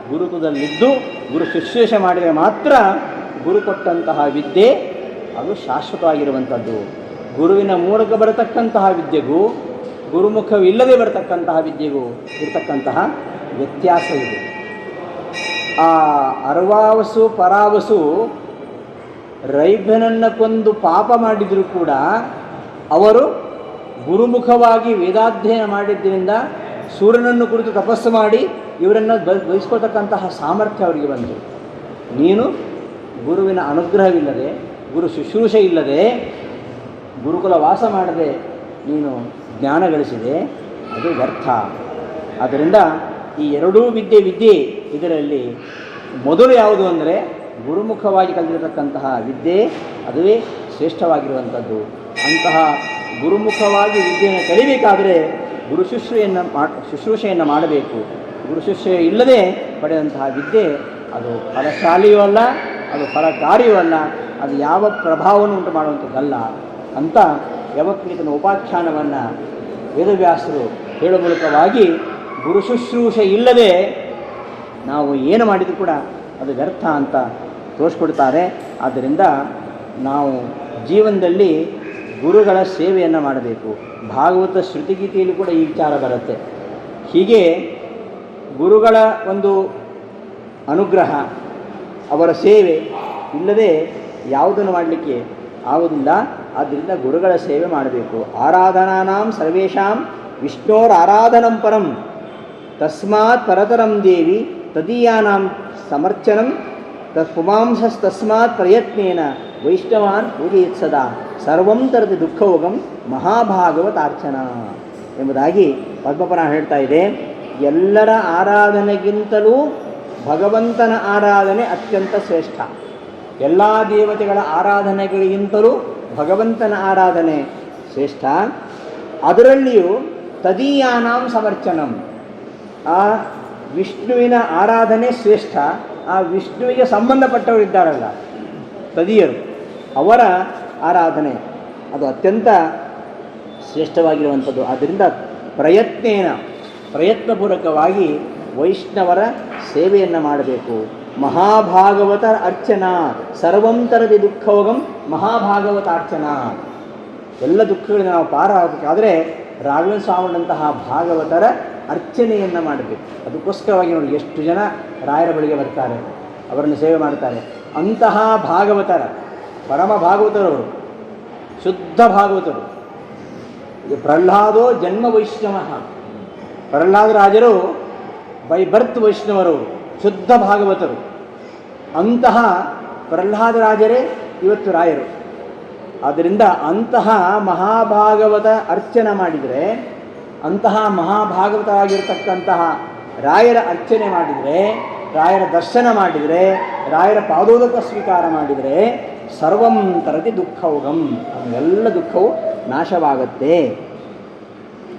ಗುರುಕುಲದಲ್ಲಿದ್ದು ಗುರು ಶುಶ್ರೂಷೆ ಮಾಡಿದರೆ ಮಾತ್ರ ಗುರು ಕೊಟ್ಟಂತಹ ವಿದ್ಯೆ ಅದು ಶಾಶ್ವತವಾಗಿರುವಂಥದ್ದು. ಗುರುವಿನ ಮೂಲಕ ಬರತಕ್ಕಂತಹ ವಿದ್ಯೆಗೂ ಗುರುಮುಖವಿಲ್ಲದೆ ಬರತಕ್ಕಂತಹ ವಿದ್ಯೆಗೂ ಇರತಕ್ಕಂತಹ ವ್ಯತ್ಯಾಸ ಇದೆ. ಆ ಅರ್ವಾವಸು ಪರಾವಸು ರೈಭ್ಯನನ್ನು ಕೊಂದು ಪಾಪ ಮಾಡಿದರೂ ಕೂಡ ಅವರು ಗುರುಮುಖವಾಗಿ ವೇದಾಧ್ಯಯನ ಮಾಡಿದ್ದರಿಂದ ಸೂರ್ಯನನ್ನು ಕುರಿತು ತಪಸ್ಸು ಮಾಡಿ ಇವರನ್ನು ಬಯಸ್ಕೊಳ್ತಕ್ಕಂತಹ ಸಾಮರ್ಥ್ಯ ಅವರಿಗೆ ಬಂತು. ನೀನು ಗುರುವಿನ ಅನುಗ್ರಹವಿಲ್ಲದೆ ಗುರು ಶುಶ್ರೂಷೆ ಇಲ್ಲದೆ ಗುರುಕುಲ ವಾಸ ಮಾಡದೆ ನೀನು ಜ್ಞಾನ ಗಳಿಸಿದೆ, ಅದು ವ್ಯರ್ಥ. ಆದ್ದರಿಂದ ಈ ಎರಡೂ ವಿದ್ಯೆ ಇದರಲ್ಲಿ ಮೊದಲು ಯಾವುದು ಅಂದರೆ ಗುರುಮುಖವಾಗಿ ಕಲಿತಿರತಕ್ಕಂತಹ ವಿದ್ಯೆ, ಅದುವೇ ಶ್ರೇಷ್ಠವಾಗಿರುವಂಥದ್ದು. ಅಂತಹ ಗುರುಮುಖವಾಗಿ ವಿದ್ಯೆಯನ್ನು ಕಲಿಬೇಕಾದರೆ ಗುರು ಶುಶ್ರೂಷೆಯನ್ನು ಮಾಡಬೇಕು. ಗುರು ಶುಶ್ರೂಷೆ ಇಲ್ಲದೆ ಪಡೆದಂತಹ ವಿದ್ಯೆ ಅದು ಫಲಶಾಲಿಯೂ ಅಲ್ಲ, ಅದು ಫಲಕಾರಿಯೂ ಅಲ್ಲ, ಅದು ಯಾವ ಪ್ರಭಾವವನ್ನು ಉಂಟು ಮಾಡುವಂಥದ್ದಲ್ಲ ಅಂತ ಯವಕ್ರೀತನ ಉಪಾಖ್ಯಾನವನ್ನು ವೇದವ್ಯಾಸರು ಹೇಳುವ ಮೂಲಕವಾಗಿ ಗುರು ಶುಶ್ರೂಷೆ ಇಲ್ಲದೆ ನಾವು ಏನು ಮಾಡಿದರೂ ಕೂಡ ಅದು ವ್ಯರ್ಥ ಅಂತ ತೋರಿಸ್ಕೊಡ್ತಾರೆ. ಆದ್ದರಿಂದ ನಾವು ಜೀವನದಲ್ಲಿ ಗುರುಗಳ ಸೇವೆಯನ್ನು ಮಾಡಬೇಕು. ಭಾಗವತ ಶ್ರುತಿಗೀತೆಯಲ್ಲಿ ಕೂಡ ಈ ವಿಚಾರ ಬರುತ್ತೆ. ಹೀಗೆ ಗುರುಗಳ ಒಂದು ಅನುಗ್ರಹ, ಅವರ ಸೇವೆ ಇಲ್ಲದೆ ಯಾವುದನ್ನು ಮಾಡಲಿಕ್ಕೆ ಆಗುವುದಿಲ್ಲ. ಆದ್ದರಿಂದ ಗುರುಗಳ ಸೇವೆ ಮಾಡಬೇಕು. ಆರಾಧನಾನಾಂ ಸರ್ವೇಷಾಂ ವಿಷ್ಣೋರ ಆರಾಧನಂ ಪರಂ ತಸ್ಮಾತ್ ಪರತರಂ ದೇವಿ ತದೀಯಾನಾಂ ಸಮರ್ಚನಂ ಪುಮಾಂಸಸ್ತಸ್ಮಾತ್ ಪ್ರಯತ್ನೇನ ವೈಷ್ಣವಾನ್ ಪೂಜೆಯತ್ ಸದಾ ಸರ್ವಂ ತರತಿ ದುಃಖೋಗಂ ಮಹಾಭಾಗವತಾರ್ಚನ ಎಂಬುದಾಗಿ ಪದ್ಮಪುರಾಣ ಹೇಳ್ತಾ ಇದೆ. ಎಲ್ಲರ ಆರಾಧನೆಗಿಂತಲೂ ಭಗವಂತನ ಆರಾಧನೆ ಅತ್ಯಂತ ಶ್ರೇಷ್ಠ. ಎಲ್ಲ ದೇವತೆಗಳ ಆರಾಧನೆಗಳಿಗಿಂತಲೂ ಭಗವಂತನ ಆರಾಧನೆ ಶ್ರೇಷ್ಠ. ಅದರಲ್ಲಿಯೂ ತದೀಯಾನಾಂ ಸಮರ್ಚನಂ, ಆ ವಿಷ್ಣುವಿನ ಆರಾಧನೆ ಶ್ರೇಷ್ಠ. ಆ ವಿಷ್ಣುವಿಗೆ ಸಂಬಂಧಪಟ್ಟವರು ಇದ್ದಾರಲ್ಲ ತದೀಯರು, ಅವರ ಆರಾಧನೆ ಅದು ಅತ್ಯಂತ ಶ್ರೇಷ್ಠವಾಗಿರುವಂಥದ್ದು. ಆದ್ದರಿಂದ ಪ್ರಯತ್ನಪೂರ್ವಕವಾಗಿ ವೈಷ್ಣವರ ಸೇವೆಯನ್ನು ಮಾಡಬೇಕು. ಮಹಾಭಾಗವತ ಅರ್ಚನಾ ಸರ್ವಂ ತರದಿ ದುಃಖೋಗಂ ಮಹಾಭಾಗವತಾರ್ಚನಾ. ಎಲ್ಲ ದುಃಖಗಳನ್ನು ನಾವು ಪಾರ ಆಗಬೇಕಾದ್ರೆ ರಾಘವೇಂದ್ರ ಸ್ವಾಮಿಗಳಂತಹ ಭಾಗವತರ ಅರ್ಚನೆಯನ್ನು ಮಾಡಬೇಕು. ಅದಕ್ಕೋಸ್ಕರವಾಗಿ ನೋಡಿ ಎಷ್ಟು ಜನ ರಾಯರ ಬಳಿಗೆ ಬರ್ತಾರೆ, ಅವರನ್ನು ಸೇವೆ ಮಾಡ್ತಾರೆ. ಅಂತಹ ಭಾಗವತರ, ಪರಮ ಭಾಗವತರವರು, ಶುದ್ಧ ಭಾಗವತರು. ಪ್ರಹ್ಲಾದೋ ಜನ್ಮ ವೈಷ್ಣವ, ಪ್ರಹ್ಲಾದ ರಾಜರು ಬೈ ಬರ್ತ್ ವೈಷ್ಣವರು, ಶುದ್ಧ ಭಾಗವತರು. ಅಂತಹ ಪ್ರಹ್ಲಾದ ರಾಜರೇ ಇವತ್ತು ರಾಯರು. ಆದ್ದರಿಂದ ಅಂತಹ ಮಹಾಭಾಗವತ ಅರ್ಚನೆ ಮಾಡಿದರೆ, ಅಂತಹ ಮಹಾಭಾಗವತರಾಗಿರ್ತಕ್ಕಂತಹ ರಾಯರ ಅರ್ಚನೆ ಮಾಡಿದರೆ, ರಾಯರ ದರ್ಶನ ಮಾಡಿದರೆ, ರಾಯರ ಪಾದೋದಕ ಸ್ವೀಕಾರ ಮಾಡಿದರೆ ಸರ್ವಂ ತರದಿ ದುಃಖೌಗಂ, ಎಲ್ಲ ದುಃಖವು ನಾಶವಾಗುತ್ತೆ.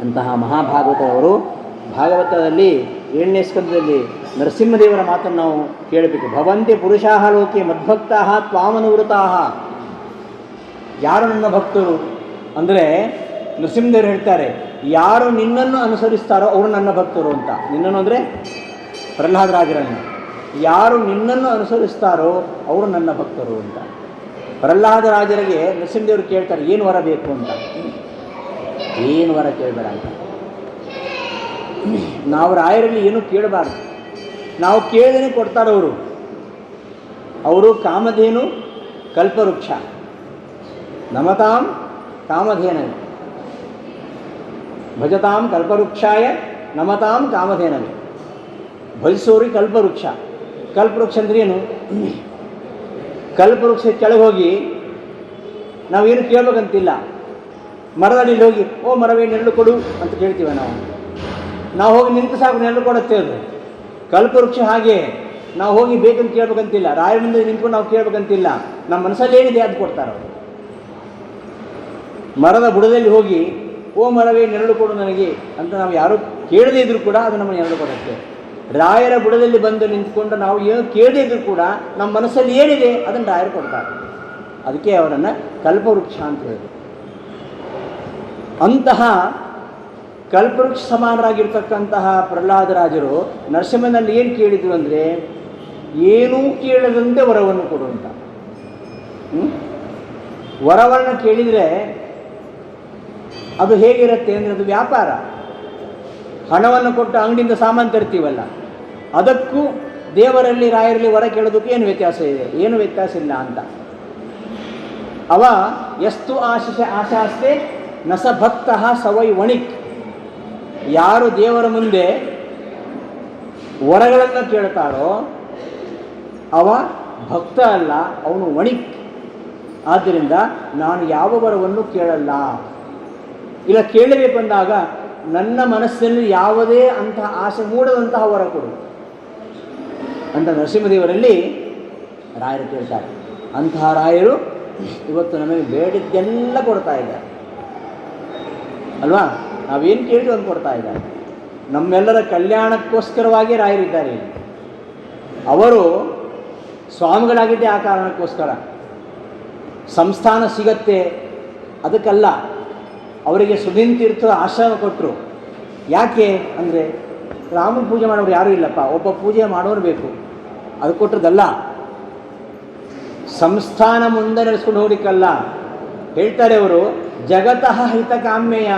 ಅಂತಹ ಮಹಾಭಾಗವತರವರು ಭಾಗವತದಲ್ಲಿ 7ನೇ ಸ್ಕಂದದಲ್ಲಿ ನರಸಿಂಹದೇವರ ಮಾತನ್ನು ನಾವು ಕೇಳಬೇಕು. ಭವಂತಿ ಪುರುಷಾಹ ಲೋಕೆ ಮದ್ಭಕ್ತಾಹ ತ್ವಾಮನುವೃತಾಹ. ಯಾರು ನನ್ನ ಭಕ್ತರು ಅಂದರೆ ನರಸಿಂಹದೇವರು ಹೇಳ್ತಾರೆ, ಯಾರು ನಿನ್ನನ್ನು ಅನುಸರಿಸ್ತಾರೋ ಅವರು ನನ್ನ ಭಕ್ತರು ಅಂತ. ನಿನ್ನನ್ನು ಅಂದರೆ ಪ್ರಹ್ಲಾದರಾಜರನ್ನು, ಯಾರು ನಿನ್ನನ್ನು ಅನುಸರಿಸ್ತಾರೋ ಅವರು ನನ್ನ ಭಕ್ತರು ಅಂತ. ಪ್ರಹ್ಲಾದ ರಾಜರಿಗೆ ನರಸಿಂಹದೇವರು ಕೇಳ್ತಾರೆ, ಏನು ವರ ಬೇಕು ಅಂತ. ಏನು ವರ ಕೇಳಬೇಡ ಅಂತ. ನಾವು ರಾಯರಲ್ಲಿ ಏನೂ ಕೇಳಬಾರ್ದು. ನಾವು ಕೇಳಿದೇ ಕೊಡ್ತಾರವರು. ಅವರು ಕಾಮಧೇನು ಕಲ್ಪವೃಕ್ಷ, ನಮತಾಂ ಕಾಮಧೇನವೇ, ಭಜತಾಂ ಕಲ್ಪವೃಕ್ಷಾಯ ನಮತಾಂ ಕಾಮಧೇನವೇ. ಭಜಿಸೋರಿ ಕಲ್ಪವೃಕ್ಷ. ಕಲ್ಪವೃಕ್ಷ ಅಂದ್ರೆ ಏನು? ಕಲ್ಪವೃಕ್ಷ ಕೆಳಗೆ ಹೋಗಿ ನಾವೇನು ಕೇಳಬೇಕಂತಿಲ್ಲ. ಮರದಲ್ಲಿ ಹೋಗಿ ಓ ಮರವೇ ನೆರಳು ಕೊಡು ಅಂತ ಕೇಳ್ತೀವಿ ನಾವು ಹೋಗಿ ನಿಂತು ಸಾಕು ನೆರಳು ಕೊಡುತ್ತೆ ಅದು. ಕಲ್ಪವೃಕ್ಷ ಹಾಗೆ ನಾವು ಹೋಗಿ ಬೇಕಂತ ಕೇಳ್ಬೇಕಂತಿಲ್ಲ. ರಾಯರ ಮುಂದೆ ನಿಂತ್ಕೊಂಡು ನಾವು ಕೇಳ್ಬೇಕಂತಿಲ್ಲ. ನಮ್ಮ ಮನಸ್ಸಲ್ಲಿ ಏನಿದೆ ಅದು ಕೊಡ್ತಾರೆ ಅವರು. ಮರದ ಬುಡದಲ್ಲಿ ಹೋಗಿ ಓ ಮರವೇ ನೆರಳು ಕೊಡು ನನಗೆ ಅಂತ ನಾವು ಯಾರು ಕೇಳದೇ ಇದ್ರೂ ಕೂಡ ಅದು ನಮ್ಮನ್ನು ನೆರಳು ಕೊಡುತ್ತೆ. ರಾಯರ ಬುಡದಲ್ಲಿ ಬಂದು ನಿಂತ್ಕೊಂಡು ನಾವು ಏನು ಕೇಳದೇ ಇದ್ರೂ ಕೂಡ ನಮ್ಮ ಮನಸ್ಸಲ್ಲಿ ಏನಿದೆ ಅದನ್ನು ರಾಯರು ಕೊಡ್ತಾರೆ. ಅದಕ್ಕೆ ಅವರನ್ನು ಕಲ್ಪವೃಕ್ಷ ಅಂತ ಹೇಳಿದ್ರು. ಅಂತಹ ಕಲ್ಪವೃಕ್ಷ ಸಮಾನರಾಗಿರ್ತಕ್ಕಂತಹ ಪ್ರಹ್ಲಾದರಾಜರು ನರಸಿಂಹನಲ್ಲಿ ಏನು ಕೇಳಿದರು ಅಂದರೆ, ಏನೂ ಕೇಳದಂತೆ ವರವನ್ನು ಕೊಡುವಂತ. ವರವನ್ನು ಕೇಳಿದರೆ ಅದು ಹೇಗಿರುತ್ತೆ ಅಂದರೆ, ಅದು ವ್ಯಾಪಾರ. ಹಣವನ್ನು ಕೊಟ್ಟು ಅಂಗಡಿಯಿಂದ ಸಾಮಾನು ತರ್ತೀವಲ್ಲ, ಅದಕ್ಕೂ ದೇವರಲ್ಲಿ ರಾಯರಲ್ಲಿ ವರ ಕೇಳೋದಕ್ಕೂ ಏನು ವ್ಯತ್ಯಾಸ ಇದೆ? ಏನು ವ್ಯತ್ಯಾಸ ಇಲ್ಲ ಅಂತ. ಅವ ಎಷ್ಟು ಆಶಾಸ್ತೆ ನಸ ಭಕ್ತ ಸವೈ ವಣಿಕ್. ಯಾರು ದೇವರ ಮುಂದೆ ವರಗಳನ್ನು ಕೇಳ್ತಾರೋ ಅವ ಭಕ್ತ ಅಲ್ಲ, ಅವನು ವಣಿಕ್. ಆದ್ದರಿಂದ ನಾನು ಯಾವ ವರವನ್ನು ಕೇಳಲ್ಲ. ಇಲ್ಲ ಕೇಳಬೇಕು ಅಂದಾಗ ನನ್ನ ಮನಸ್ಸಿನಲ್ಲಿ ಯಾವುದೇ ಅಂತಹ ಆಸೆ ಮೂಡದಂತಹ ವರ ಕೊಡು ಅಂತ ನರಸಿಂಹದೇವರಲ್ಲಿ ರಾಯರು ಕೇಳ್ತಾರೆ. ಅಂತಹ ರಾಯರು ಇವತ್ತು ನಮಗೆ ಬೇಡಿದ್ದೆಲ್ಲ ಕೊಡ್ತಾ ಇದ್ದಾರೆ ಅಲ್ವಾ? ನಾವೇನು ಕೇಳಿದ್ವಿ ಅದು ಕೊಡ್ತಾ ಇದ್ದಾರೆ. ನಮ್ಮೆಲ್ಲರ ಕಲ್ಯಾಣಕ್ಕೋಸ್ಕರವಾಗಿ ರಾಯರಿದ್ದಾರೆ. ಅವರು ಸ್ವಾಮಿಗಳಾಗಿದ್ದೇ ಆ ಕಾರಣಕ್ಕೋಸ್ಕರ. ಸಂಸ್ಥಾನ ಸಿಗತ್ತೆ ಅದಕ್ಕಲ್ಲ. ಅವರಿಗೆ ಸುಧೀಂತೀರ್ಥ ಆಶ್ರಮ ಕೊಟ್ಟರು. ಯಾಕೆ ಅಂದರೆ, ರಾಮನ ಪೂಜೆ ಮಾಡೋರು ಯಾರೂ ಇಲ್ಲಪ್ಪ, ಒಬ್ಬ ಪೂಜೆ ಮಾಡೋರು ಬೇಕು, ಅದು ಕೊಟ್ಟರದಲ್ಲ. ಸಂಸ್ಥಾನ ಮುಂದೆ ನಡೆಸ್ಕೊಂಡು ಹೋಗ್ಲಿಕ್ಕಲ್ಲ. ಹೇಳ್ತಾರೆ ಅವರು, ಜಗತಃ ಹಿತಕಾಮ್ಯಯ,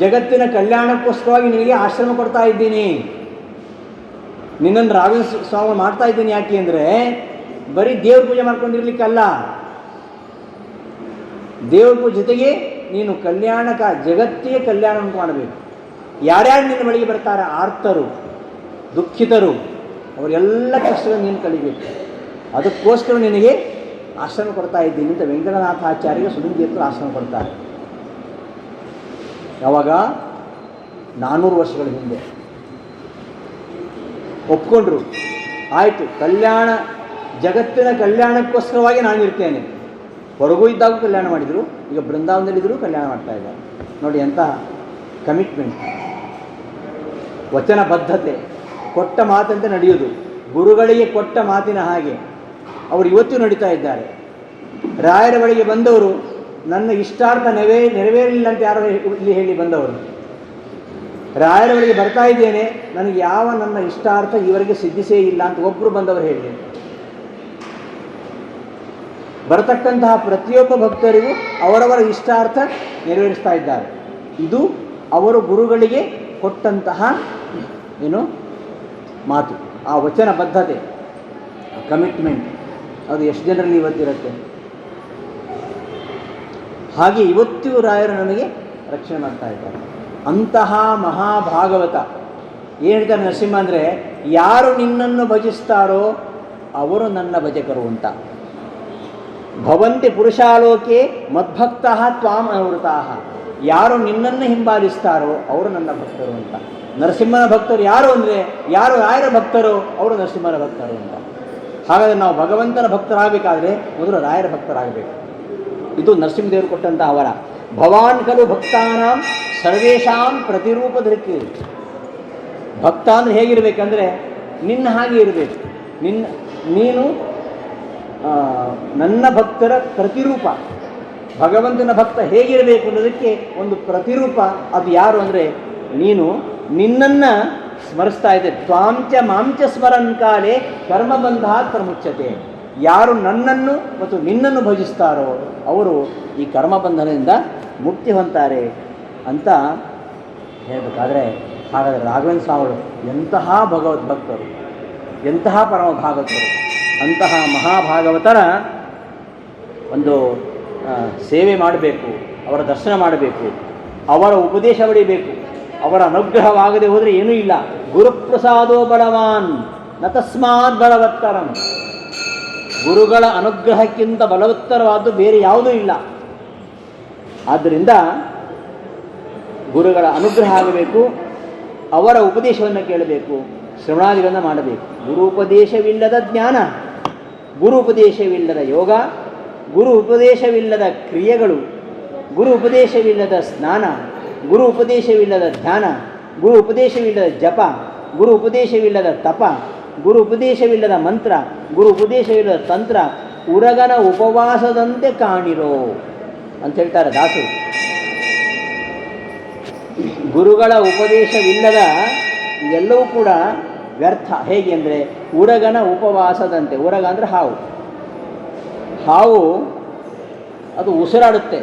ಜಗತ್ತಿನ ಕಲ್ಯಾಣಕ್ಕೋಸ್ಕರವಾಗಿ ನಿನಗೆ ಆಶ್ರಮ ಕೊಡ್ತಾ ಇದ್ದೀನಿ, ನಿನ್ನನ್ನು ರಾಘವೇಂದ್ರ ಸ್ವಾಮಿ ಮಾಡ್ತಾ ಇದ್ದೀನಿ. ಯಾಕೆ ಅಂದರೆ, ಬರೀ ದೇವ್ರ ಪೂಜೆ ಮಾಡ್ಕೊಂಡಿರ್ಲಿಕ್ಕಲ್ಲ, ದೇವ್ರ ಪೂಜೆ ಜೊತೆಗೆ ನೀನು ಜಗತ್ತಿಗೆ ಕಲ್ಯಾಣ ಉಂಟು ಮಾಡಬೇಕು. ಯಾರ್ಯಾರು ನಿನ್ನ ಬಳಿಗೆ ಬರ್ತಾರೆ, ಆರ್ತರು, ದುಃಖಿತರು, ಅವರೆಲ್ಲ ಕಷ್ಟಗಳನ್ನು ನೀನು ಕಲಿಬೇಕು. ಅದಕ್ಕೋಸ್ಕರ ನಿನಗೆ ಆಶ್ರಮ ಕೊಡ್ತಾ ಇದ್ದೀನಿ ಅಂತ ವೆಂಕಟನಾಥಾಚಾರ್ಯಗೆ ಸುಧೀಂತೀರ್ಥರು ಆಶ್ರಮ ಕೊಡ್ತಾರೆ. ಯಾವಾಗ? 400 ವರ್ಷಗಳ ಹಿಂದೆ ಒಪ್ಕೊಂಡ್ರು. ಆಯಿತು, ಜಗತ್ತಿನ ಕಲ್ಯಾಣಕ್ಕೋಸ್ಕರವಾಗಿ ನಾನಿರ್ತೇನೆ. ಹೊರಗೂ ಇದ್ದಾಗ ಕಲ್ಯಾಣ ಮಾಡಿದರು, ಈಗ ಬೃಂದಾವನದಲ್ಲಿದ್ದರೂ ಕಲ್ಯಾಣ ಮಾಡ್ತಾ ಇದ್ದಾರೆ. ನೋಡಿ ಎಂತಹ ಕಮಿಟ್ಮೆಂಟ್, ವಚನ ಬದ್ಧತೆ, ಕೊಟ್ಟ ಮಾತಂತೆ ನಡೆಯುವುದು. ಗುರುಗಳಿಗೆ ಕೊಟ್ಟ ಮಾತಿನ ಹಾಗೆ ಅವರು ಇವತ್ತು ನಡೀತಾ ಇದ್ದಾರೆ. ರಾಯರ ಬಳಿಗೆ ಬಂದವರು ನನ್ನ ಇಷ್ಟಾರ್ಥ ನೆರವೇರಿಲ್ಲ ಅಂತ ಯಾರು ಇಲ್ಲಿ ಹೇಳಿ ಬಂದವರು? ರಾಯರ ಬಳಿಗೆ ಬರ್ತಾ ಇದ್ದೇನೆ, ನನಗೆ ನನ್ನ ಇಷ್ಟಾರ್ಥ ಇವರಿಗೆ ಸಿದ್ಧಿಸೇ ಇಲ್ಲ ಅಂತ ಒಬ್ಬರು ಬಂದವರು ಹೇಳಿ. ಬರತಕ್ಕಂತಹ ಪ್ರತಿಯೊಬ್ಬ ಭಕ್ತರಿಗೂ ಅವರವರ ಇಷ್ಟಾರ್ಥ ನೆರವೇರಿಸ್ತಾ ಇದ್ದಾರೆ. ಇದು ಅವರು ಗುರುಗಳಿಗೆ ಕೊಟ್ಟಂತಹ ಮಾತು, ಆ ವಚನ ಬದ್ಧತೆ, ಕಮಿಟ್ಮೆಂಟ್. ಅದು ಎಷ್ಟು ಜನರಲ್ಲಿ ಇವತ್ತಿರುತ್ತೆ? ಹಾಗೆ ಇವತ್ತು ರಾಯರು ನನಗೆ ರಕ್ಷಣೆ ಮಾಡ್ತಾ ಇದ್ದಾರೆ. ಅಂತಹ ಮಹಾಭಾಗವತ ಏನು ಹೇಳ್ತಾರೆ ನರಸಿಂಹ ಅಂದರೆ, ಯಾರು ನಿನ್ನನ್ನು ಭಜಿಸ್ತಾರೋ ಅವರು ನನ್ನ ಭಜಕರು ಅಂತ. ಭವಂತಿ ಪುರುಷಾಲೋಕೆ ಮದ್ಭಕ್ತಃ ತ್ವಾಂ ಅನುವೃತಾಃ. ಯಾರು ನಿನ್ನನ್ನು ಹಿಂಬಾಲಿಸ್ತಾರೋ ಅವರು ನನ್ನ ಭಕ್ತರು ಅಂತ. ನರಸಿಂಹನ ಭಕ್ತರು ಯಾರು ಅಂದರೆ, ಯಾರು ರಾಯರ ಭಕ್ತರೋ ಅವರು ನರಸಿಂಹನ ಭಕ್ತರು ಅಂತ. ಹಾಗಾದರೆ ನಾವು ಭಗವಂತನ ಭಕ್ತರಾಗಬೇಕಾದ್ರೆ ಮೊದಲು ರಾಯರ ಭಕ್ತರಾಗಬೇಕು. ಇದು ನರಸಿಂಹದೇವರು ಕೊಟ್ಟಂತಹ ವರ. ಭವಾನ್ ಖಲು ಭಕ್ತಾನಾಂ ಸರ್ವೇಷಾಂ ಪ್ರತಿರೂಪ ಧೃತಿ. ಭಕ್ತ ಅಂದರೆ ಹೇಗಿರಬೇಕಂದ್ರೆ ನಿನ್ನ ಹಾಗೆ ಇರಬೇಕು. ನೀನು ನನ್ನ ಭಕ್ತರ ಪ್ರತಿರೂಪ. ಭಗವಂತನ ಭಕ್ತ ಹೇಗಿರಬೇಕು ಅನ್ನೋದಕ್ಕೆ ಒಂದು ಪ್ರತಿರೂಪ. ಅದು ಯಾರು ಅಂದರೆ, ನಿನ್ನನ್ನು ಸ್ಮರಿಸ್ತಾ ಇದೆ. ತ್ವಾಂಚ ಮಾಂಚ ಸ್ಮರನ್ ಕಾಲೇ ಕರ್ಮಬಂಧಾತ್ ಪ್ರಮುಚ್ಯತೆ. ಯಾರು ನನ್ನನ್ನು ಮತ್ತು ನಿನ್ನನ್ನು ಭಜಿಸ್ತಾರೋ ಅವರು ಈ ಕರ್ಮಬಂಧನದಿಂದ ಮುಕ್ತಿ ಹೊಂತಾರೆ ಅಂತ ಹೇಳಬೇಕಾದ್ರೆ, ಹಾಗಾದರೆ ರಾಘವೇಂದ್ರ ಸ್ವಾಮಿಗಳು ಎಂತಹ ಭಗವದ್ಭಕ್ತರು, ಎಂತಹ ಪರಮ ಭಾಗವತರು. ಅಂತಹ ಮಹಾಭಾಗವತರ ಒಂದು ಸೇವೆ ಮಾಡಬೇಕು, ಅವರ ದರ್ಶನ ಮಾಡಬೇಕು, ಅವರ ಉಪದೇಶ ಪಡಿಬೇಕು. ಅವರ ಅನುಗ್ರಹವಾಗದೆ ಹೋದರೆ ಏನೂ ಇಲ್ಲ. ಗುರುಪ್ರಸಾದೋ ಬಲವಾನ್ ನ ತಸ್ಮಾತ್ ಬಲವತ್ತರಂ. ಗುರುಗಳ ಅನುಗ್ರಹಕ್ಕಿಂತ ಬಲವತ್ತರವಾದ್ದು ಬೇರೆ ಯಾವುದೂ ಇಲ್ಲ. ಆದ್ದರಿಂದ ಗುರುಗಳ ಅನುಗ್ರಹ ಆಗಬೇಕು, ಅವರ ಉಪದೇಶವನ್ನು ಕೇಳಬೇಕು, ಶ್ರವಣಾದಿಗಳನ್ನು ಮಾಡಬೇಕು. ಗುರು ಉಪದೇಶವಿಲ್ಲದ ಜ್ಞಾನ, ಗುರು ಉಪದೇಶವಿಲ್ಲದ ಯೋಗ, ಗುರು ಉಪದೇಶವಿಲ್ಲದ ಕ್ರಿಯೆಗಳು, ಗುರು ಉಪದೇಶವಿಲ್ಲದ ಸ್ನಾನ, ಗುರು ಉಪದೇಶವಿಲ್ಲದ ಧ್ಯಾನ, ಗುರು ಉಪದೇಶವಿಲ್ಲದ ಜಪ, ಗುರು ಉಪದೇಶವಿಲ್ಲದ ತಪ, ಗುರು ಉಪದೇಶವಿಲ್ಲದ ಮಂತ್ರ, ಗುರು ಉಪದೇಶವಿಲ್ಲದ ತಂತ್ರ ಉರಗನ ಉಪವಾಸದಂತೆ ಕಾಣಿರೋ ಅಂತ ಹೇಳ್ತಾರೆ ದಾಸರು. ಗುರುಗಳ ಉಪದೇಶವಿಲ್ಲದ ಇವೆಲ್ಲವೂ ಕೂಡ ವ್ಯರ್ಥ. ಹೇಗೆ ಅಂದರೆ ಉರಗನ ಉಪವಾಸದಂತೆ. ಉರಗ ಅಂದರೆ ಹಾವು. ಹಾವು ಅದು ಉಸಿರಾಡುತ್ತೆ,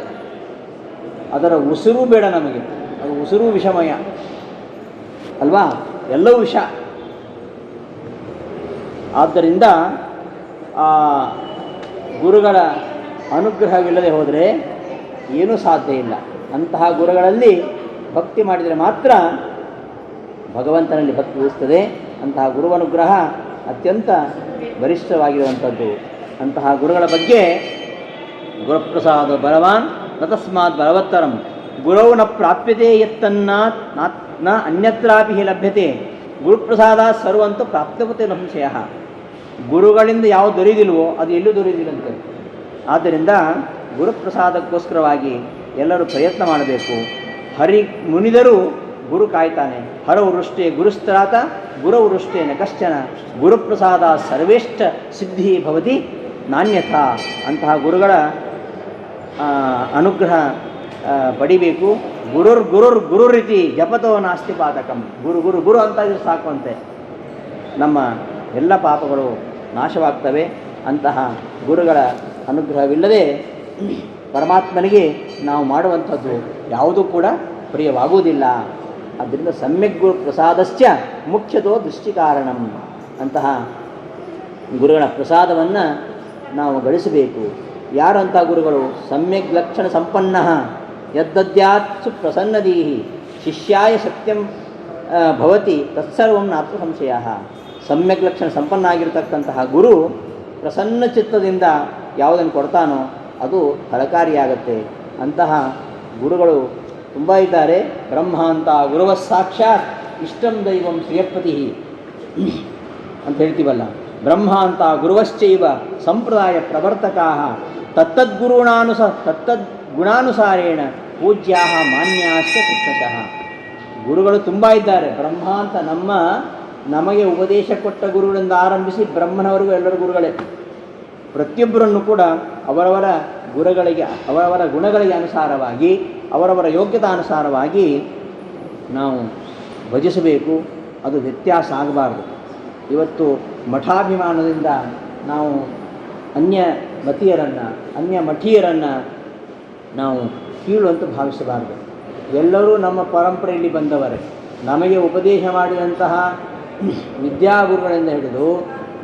ಅದರ ಉಸಿರು ಬೇಡ ನಮಗೆ, ಅದು ಉಸಿರು ವಿಷಮಯ ಅಲ್ವಾ, ಎಲ್ಲವೂ ವಿಷ. ಆದ್ದರಿಂದ ಆ ಗುರುಗಳ ಅನುಗ್ರಹವಿಲ್ಲದೆ ಹೋದರೆ ಏನೂ ಸಾಧ್ಯ ಇಲ್ಲ. ಅಂತಹ ಗುರುಗಳಲ್ಲಿ ಭಕ್ತಿ ಮಾಡಿದರೆ ಮಾತ್ರ ಭಗವಂತನಲ್ಲಿ ಭಕ್ತಿ ಉಳಿಸ್ತದೆ. ಅಂತಹ ಗುರುವನುಗ್ರಹ ಅತ್ಯಂತ ಗರಿಷ್ಠವಾಗಿರುವಂಥದ್ದು. ಅಂತಹ ಗುರುಗಳ ಬಗ್ಗೆ ಗುರುಪ್ರಸಾದ ಬಲವಾನ್ ನ ತಸ್ಮಾತ್ ಬಲವತ್ತರಂ ಗುರವು ನ ಪ್ರಾಪ್ಯತೆ ಯತ್ತನ್ನಾತ್ ನ ಅನ್ಯತ್ರಾಪಿ ಹಿ ಲಭ್ಯತೆ ಗುರುಪ್ರಸಾದ ಸರ್ವಂತೂ ಪ್ರಾಪ್ತವತೆ ಸಂಶಯ. ಗುರುಗಳಿಂದ ಯಾವ ದೊರೆಯುವುದಿಲ್ವೋ ಅದು ಎಲ್ಲೂ ದೊರೆಯುವುದಿಲ್ಲಂತೆ. ಆದ್ದರಿಂದ ಗುರುಪ್ರಸಾದಕ್ಕೋಸ್ಕರವಾಗಿ ಎಲ್ಲರೂ ಪ್ರಯತ್ನ ಮಾಡಬೇಕು. ಹರಿ ಮುನಿದರೂ ಗುರು ಕಾಯ್ತಾನೆ. ಹರವೃಷ್ಟೇ ಗುರುಸ್ತರಾತ ಗುರವೃಷ್ಟೇನ ಕಶ್ಚನ ಗುರುಪ್ರಸಾದ ಸರ್ವೇಷ್ಟ ಸಿದ್ಧಿ ಭವತಿ ನಾಣ್ಯಥಾ. ಅಂತಹ ಗುರುಗಳ ಅನುಗ್ರಹ ಪಡಿಬೇಕು. ಗುರುರ್ ರೀತಿ ಜಪತೋ ನಾಸ್ತಿ ಪಾತಕಂ. ಗುರು ಗುರು ಗುರು ಅಂತ ಇದ್ರೆ ಸಾಕುವಂತೆ ನಮ್ಮ ಎಲ್ಲ ಪಾಪಗಳು ನಾಶವಾಗ್ತವೆ. ಅಂತಹ ಗುರುಗಳ ಅನುಗ್ರಹವಿಲ್ಲದೆ ಪರಮಾತ್ಮನಿಗೆ ನಾವು ಮಾಡುವಂಥದ್ದು ಯಾವುದೂ ಕೂಡ ಪ್ರಿಯವಾಗುವುದಿಲ್ಲ. ಆದ್ದರಿಂದ ಸಮ್ಯಕ್ ಗುರು ಪ್ರಸಾದಶ್ಚ ಮುಖ್ಯತೋ ದೃಷ್ಟಿ ಕಾರಣಂ. ಅಂತಹ ಗುರುಗಳ ಪ್ರಸಾದವನ್ನು ನಾವು ಗಳಿಸಬೇಕು. ಯಾರು ಅಂಥ ಗುರುಗಳು? ಸಮ್ಯಕ್ ಲಕ್ಷಣ ಸಂಪನ್ನ ಯದ್ದದ್ಯಾತ್ಸು ಪ್ರಸನ್ನದೀಹಿ ಶಿಷ್ಯಾಯ ಸತ್ಯಂ ಭವತಿ ತತ್ಸರ್ವಂ ನಾತ್ರ ಸಂಶಯ. ಸಮ್ಯಕ್ ಲಕ್ಷಣ ಸಂಪನ್ನ ಆಗಿರತಕ್ಕಂತಹ ಗುರು ಪ್ರಸನ್ನ ಚಿತ್ತದಿಂದ ಯಾವುದನ್ನು ಕೊಡ್ತಾನೋ ಅದು ಫಲಕಾರಿಯಾಗತ್ತೆ. ಅಂತಹ ಗುರುಗಳು ತುಂಬ ಇದ್ದಾರೆ. ಬ್ರಹ್ಮ ಅಂತ ಗುರುವ ಸಾಕ್ಷಾತ್ ಇಷ್ಟಂ ದೈವಂ ಶ್ರಿಯಪತಿ ಅಂತ ಹೇಳ್ತೀವಲ್ಲ. ಬ್ರಹ್ಮ ಅಂತ ಗುರುವಶ್ಚೈವ ಸಂಪ್ರದಾಯ ಪ್ರವರ್ತಕಾ ತತ್ತದ್ಗುಣಾನುಸಾರೇಣ ಪೂಜ್ಯಾ ಮಾನ್ಯಾಶ್ಚ ಕೃಷ್ಣಶಃ. ಗುರುಗಳು ತುಂಬ ಇದ್ದಾರೆ. ಬ್ರಹ್ಮ ಅಂತ ನಮಗೆ ಉಪದೇಶ ಕೊಟ್ಟ ಗುರುಗಳಿಂದ ಆರಂಭಿಸಿ ಬ್ರಹ್ಮನವರೆಗೂ ಎಲ್ಲರೂ ಗುರುಗಳೇ. ಪ್ರತಿಯೊಬ್ಬರನ್ನು ಕೂಡ ಅವರವರ ಅವರವರ ಗುಣಗಳಿಗೆ ಅನುಸಾರವಾಗಿ ಅವರವರ ಯೋಗ್ಯತಾನುಸಾರವಾಗಿ ನಾವು ಭಜಿಸಬೇಕು. ಅದು ವ್ಯತ್ಯಾಸ ಆಗಬಾರ್ದು. ಇವತ್ತು ಮಠಾಭಿಮಾನದಿಂದ ನಾವು ಅನ್ಯ ಮಠೀಯರನ್ನು ನಾವು ಕೀಳು ಅಂತ ಭಾವಿಸಬಾರ್ದು. ಎಲ್ಲರೂ ನಮ್ಮ ಪರಂಪರೆಯಲ್ಲಿ ಬಂದವರೇ. ನಮಗೆ ಉಪದೇಶ ಮಾಡಿದಂತಹ ವಿದ್ಯಾಗುರುಗಳಿಂದ ಹಿಡಿದು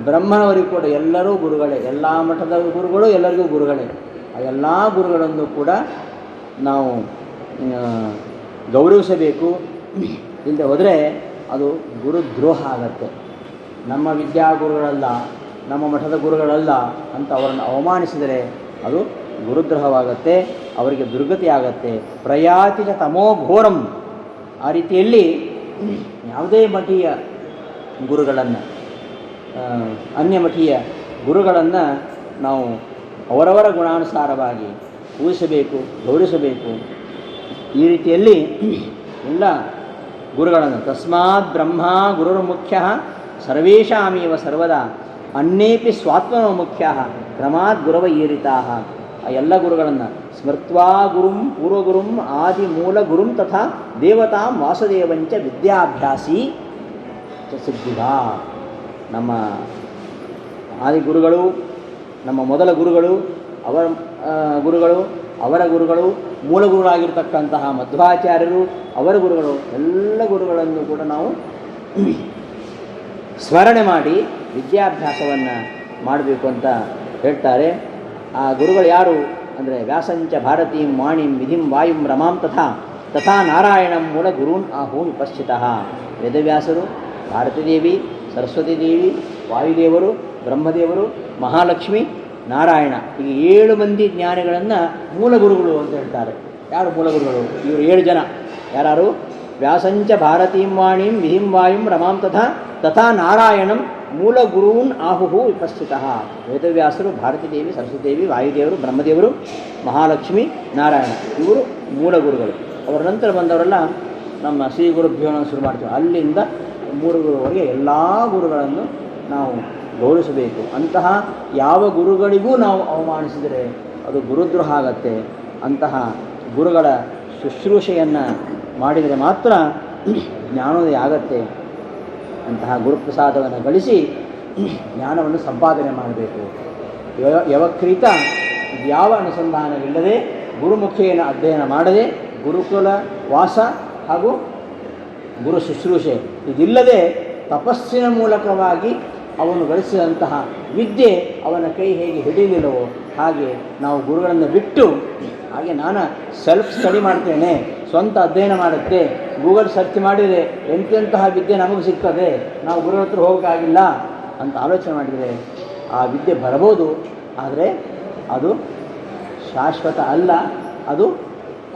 ಬ್ರಹ್ಮನವರಿಗೂ ಕೂಡ ಎಲ್ಲರೂ ಗುರುಗಳೇ. ಎಲ್ಲ ಮಠದ ಗುರುಗಳು ಎಲ್ಲರಿಗೂ ಗುರುಗಳೇ. ಆ ಎಲ್ಲ ಗುರುಗಳನ್ನು ಕೂಡ ನಾವು ಗೌರವಿಸಬೇಕು. ಇಲ್ಲದೆ ಹೋದರೆ ಅದು ಗುರುದ್ರೋಹ ಆಗತ್ತೆ. ನಮ್ಮ ವಿದ್ಯಾಗುರುಗಳಲ್ಲ, ನಮ್ಮ ಮಠದ ಗುರುಗಳಲ್ಲ ಅಂತ ಅವರನ್ನು ಅವಮಾನಿಸಿದರೆ ಅದು ಗುರುದ್ರೋಹವಾಗತ್ತೆ, ಅವರಿಗೆ ದುರ್ಗತಿ ಆಗತ್ತೆ. ಪ್ರಯಾತಿಚ ತಮೋ ಘೋರಂ. ಆ ರೀತಿಯಲ್ಲಿ ಯಾವುದೇ ಮಠೀಯ ಗುರುಗಳನ್ನು ಅನ್ಯಮಠೀಯ ಗುರುಗಳನ್ನು ನಾವು ಅವರವರ ಗುಣಾನುಸಾರವಾಗಿ ಪೂಜಿಸಬೇಕು, ಗೌರವಿಸಬೇಕು. ಈ ರೀತಿಯಲ್ಲಿ ಎಲ್ಲ ಗುರುಗಳನ್ನು ತಸ್ಮಾತ್ ಬ್ರಹ್ಮ ಗುರುರ್ಮುಖ್ಯ ಸರ್ವೇಷಾಮೇವ ಸರ್ವದಾ ಅನ್ಯೇಪಿ ಸ್ವಾತ್ಮನೋ ಮುಖ್ಯ ಕ್ರಮಾತ್ ಗುರವ ಈರಿತಾ. ಆ ಎಲ್ಲ ಗುರುಗಳನ್ನು ಸ್ಮೃತ್ವಾ ಗುರುಂ ಪೂರ್ವಗುರುಂ ಆದಿ ಮೂಲ ಗುರುಂ ತಥಾ ದೇವತಾಂ ವಾಸುದೇವಂಚ ವಿದ್ಯಾಭ್ಯಾಸಿ ಸಿದ್ಧಿಗ. ನಮ್ಮ ಆದಿಗುರುಗಳು, ನಮ್ಮ ಮೊದಲ ಗುರುಗಳು, ಅವರ ಗುರುಗಳು, ಅವರ ಗುರುಗಳು, ಮೂಲ ಗುರುಗಳಾಗಿರ್ತಕ್ಕಂತಹ ಮಧ್ವಾಚಾರ್ಯರು, ಅವರ ಗುರುಗಳು, ಎಲ್ಲ ಗುರುಗಳನ್ನು ಕೂಡ ನಾವು ಸ್ಮರಣೆ ಮಾಡಿ ವಿದ್ಯಾಭ್ಯಾಸವನ್ನು ಮಾಡಬೇಕು ಅಂತ ಹೇಳ್ತಾರೆ. ಆ ಗುರುಗಳು ಯಾರು ಅಂದರೆ ವ್ಯಾಸಂಚ ಭಾರತೀಂ ವಾಣಿಂ ವಿಧಿಂ ವಾಯುಂ ರಮಾಂ ತಥಾ ನಾರಾಯಣಂ ಮೂಲ ಗುರೂನ್ ಆಹು ವಿಪಶ್ಚಿತಃ. ವೇದವ್ಯಾಸರು, ಭಾರತೀದೇವಿ, ಸರಸ್ವತಿ ದೇವಿ, ವಾಯುದೇವರು, ಬ್ರಹ್ಮದೇವರು, ಮಹಾಲಕ್ಷ್ಮಿ, ನಾರಾಯಣ, ಈ 7 ಮಂದಿ ಜ್ಞಾನಿಗಳನ್ನು ಮೂಲ ಗುರುಗಳು ಅಂತ ಹೇಳ್ತಾರೆ. ಯಾರು ಮೂಲ ಗುರುಗಳು? ಇವರು 7 ಜನ. ಯಾರು? ವ್ಯಾಸಂಚ ಭಾರತೀಂ ವಾಣಿಂ ವಿಧಿಂ ವಾಯುಂ ರಮಾಂ ತಥಾ ನಾರಾಯಣಂ ಮೂಲ ಗುರೂನ್ ಆಹುಹು ವಿಪಶ್ಚಿತಃ. ವೇದವ್ಯಾಸರು, ಭಾರತೀದೇವಿ, ಸರಸ್ವತಿದೇವಿ, ವಾಯುದೇವರು, ಬ್ರಹ್ಮದೇವರು, ಮಹಾಲಕ್ಷ್ಮಿ, ನಾರಾಯಣ, ಇವರು ಮೂಲ ಗುರುಗಳು. ಅವರ ನಂತರ ಬಂದವರೆಲ್ಲ ನಮ್ಮ ಶ್ರೀ ಗುರುಭ್ಯೋನ ಶುರು ಮಾಡ್ತೀವಿ. ಅಲ್ಲಿಂದ 3 ಗುರುವರೆಗೆ ಎಲ್ಲ ಗುರುಗಳನ್ನು ನಾವು ಗೌರವಿಸಬೇಕು. ಅಂತಹ ಯಾವ ಗುರುಗಳಿಗೂ ನಾವು ಅವಮಾನಿಸಿದರೆ ಅದು ಗುರುದ್ರೋಹ ಆಗತ್ತೆ. ಅಂತಹ ಗುರುಗಳ ಶುಶ್ರೂಷೆಯನ್ನು ಮಾಡಿದರೆ ಮಾತ್ರ ಜ್ಞಾನೋದಯ ಆಗತ್ತೆ. ಅಂತಹ ಗುರುಪ್ರಸಾದವನ್ನು ಗಳಿಸಿ ಜ್ಞಾನವನ್ನು ಸಂಪಾದನೆ ಮಾಡಬೇಕು. ಯವಕ್ರೀತ ಯಾವ ಅನುಸಂಧಾನವಿಲ್ಲದೆ, ಗುರುಮುಖೇನ ಅಧ್ಯಯನ ಮಾಡದೆ, ಗುರುಕುಲ ವಾಸ ಹಾಗೂ ಗುರು ಶುಶ್ರೂಷೆ ಇದಿಲ್ಲದೆ ತಪಸ್ಸಿನ ಮೂಲಕವಾಗಿ ಅವನು ಗಳಿಸಿದಂತಹ ವಿದ್ಯೆ ಅವನ ಕೈ ಹೇಗೆ ಹಿಡಿಯಲಿಲ್ಲವೋ ಹಾಗೆ ನಾವು ಗುರುಗಳನ್ನು ಬಿಟ್ಟು, ಹಾಗೆ ನಾನು ಸೆಲ್ಫ್ ಸ್ಟಡಿ ಮಾಡ್ತೇನೆ, ಸ್ವಂತ ಅಧ್ಯಯನ ಮಾಡುತ್ತೆ, ಗೂಗಲ್ ಸರ್ಚ್ ಮಾಡಿದರೆ ಎಂತೆಂತಹ ವಿದ್ಯೆ ನಮಗೆ ಸಿಗ್ತದೆ, ನಾವು ಗುರುಗಳ ಹತ್ರ ಹೋಗೋಕ್ಕಾಗಿಲ್ಲ ಅಂತ ಆಲೋಚನೆ ಮಾಡಿದರೆ ಆ ವಿದ್ಯೆ ಬರಬಹುದು. ಆದರೆ ಅದು ಶಾಶ್ವತ ಅಲ್ಲ, ಅದು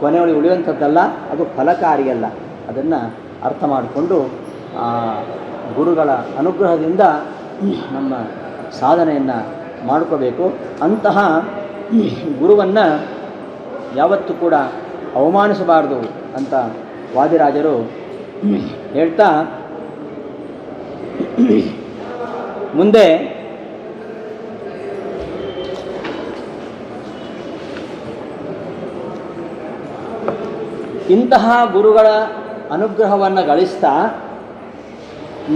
ಕೊನೆಯಲ್ಲಿ ಉಳಿಯುವಂಥದ್ದಲ್ಲ, ಅದು ಫಲಕಾರಿಯಲ್ಲ. ಅದನ್ನು ಅರ್ಥ ಮಾಡಿಕೊಂಡು ಆ ಗುರುಗಳ ಅನುಗ್ರಹದಿಂದ ನಮ್ಮ ಸಾಧನೆಯನ್ನು ಮಾಡ್ಕೋಬೇಕು. ಅಂತಹ ಗುರುವನ್ನು ಯಾವತ್ತೂ ಕೂಡ ಅವಮಾನಿಸಬಾರ್ದು ಅಂತ ವಾದಿರಾಜರು ಹೇಳ್ತಾ ಮುಂದೆ ಇಂತಹ ಗುರುಗಳ ಅನುಗ್ರಹವನ್ನು ಗಳಿಸ್ತಾ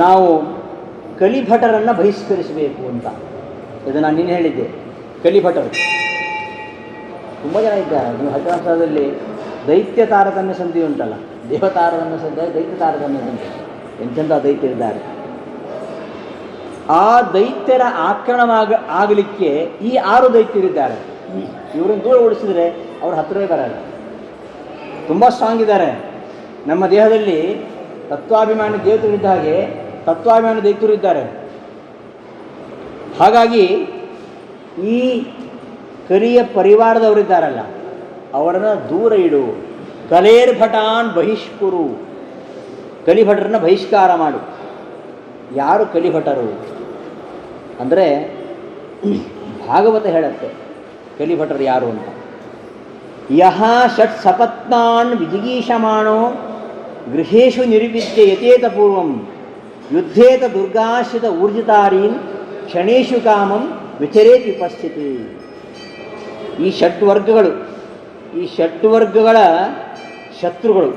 ನಾವು ಕಲಿಭಟರನ್ನು ಬಹಿಷ್ಕರಿಸಬೇಕು ಅಂತ. ಇದು ನಾನು ನೀನು ಹೇಳಿದ್ದೆ. ಕಲಿಭಟರು ತುಂಬ ಜನ ಇದ್ದಾರೆ. ನೀವು ಹರಿದಾಸದಲ್ಲಿ ದೈತ್ಯ ತಾರತಮ್ಯ ಸಂಧಿ ಉಂಟಲ್ಲ, ದೇವತಾರತಮ್ಯ ಸಂಧಿ, ದೈತ್ಯ ತಾರತಮ್ಯ ಸಂಧಿ, ಎಂತೆಂಥ ದೈತ್ಯರಿದ್ದಾರೆ. ಆ ದೈತ್ಯರ ಆಗಲಿಕ್ಕೆ ಈ 6 ದೈತ್ಯರಿದ್ದಾರೆ. ಇವರನ್ನು ದೂರ ಓಡಿಸಿದರೆ ಅವ್ರ ಹತ್ತಿರವೇ ಬರಲ್ಲ. ತುಂಬ ಸ್ಟ್ರಾಂಗ್ ಇದ್ದಾರೆ. ನಮ್ಮ ದೇಹದಲ್ಲಿ ತತ್ವಾಭಿಮಾನಿ ದೇವತೆಗಳಿದ್ದ ಹಾಗೆ ತತ್ವಾಭಿಮಾನಿ ದೈತ್ಯರಿದ್ದಾರೆ. ಹಾಗಾಗಿ ಈ ಕಲಿಯ ಪರಿವಾರದವರಿದ್ದಾರಲ್ಲ, ಅವರನ್ನು ದೂರ ಇಡು. ಕಲೇರ್ಭಟಾನ್ ಬಹಿಷ್ಕುರು, ಕಲಿಭಟರನ್ನು ಬಹಿಷ್ಕಾರ ಮಾಡು. ಯಾರು ಕಲಿಭಟರು ಅಂದರೆ ಭಾಗವತ ಹೇಳುತ್ತೆ ಕಲಿಭಟರು ಯಾರು ಅಂತ. ಯಹ ಷಟ್ ಸಪತ್ನಾನ್ ವಿಜಿಗೀಷಮಾಣೋ ಗೃಹೇಶು ನಿರ್ವಿದ್ಯ ಯತೇತ ಪೂರ್ವಂ ಯುದ್ಧೇತ ದುರ್ಗಾಶ್ರಿತ ಊರ್ಜಿತಾರೀನ್ ಕ್ಷಣೇಶು ಕಾಮಂ ವಿಚರೇತ್ ವಿಪಸ್ಥಿತಿ. ಈ ಷಟ್ವರ್ಗಗಳು, ಈ ಷಟ್ವರ್ಗಗಳ ಶತ್ರುಗಳು,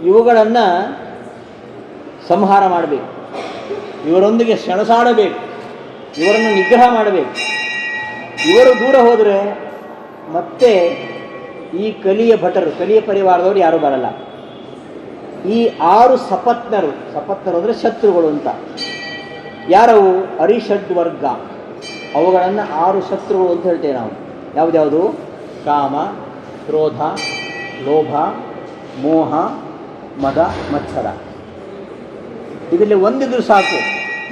ಇವುಗಳನ್ನು ಸಂಹಾರ ಮಾಡಬೇಕು. ಇವರೊಂದಿಗೆ ಸೆಣಸಾಡಬೇಕು, ಇವರನ್ನು ನಿಗ್ರಹ ಮಾಡಬೇಕು. ಇವರು ದೂರ ಹೋದರೆ ಮತ್ತೆ ಈ ಕಲಿಯ ಭಟರು, ಕಲಿಯ ಪರಿವಾರದವರು ಯಾರೂ ಬರಲ್ಲ. ಈ 6 ಸಪತ್ನರು ಅಂದರೆ ಶತ್ರುಗಳು ಅಂತ. ಯಾರವು? ಅರಿಷಡ್ವರ್ಗ. ಅವುಗಳನ್ನು 6 ಶತ್ರುಗಳು ಅಂತ ಹೇಳ್ತೇವೆ ನಾವು. ಯಾವುದ್ಯಾವುದು? ಕಾಮ, ಕ್ರೋಧ, ಲೋಭ, ಮೋಹ, ಮದ, ಮತ್ಸರ. ಇದರಲ್ಲಿ ಒಂದಿದ್ರು ಸಾಕು,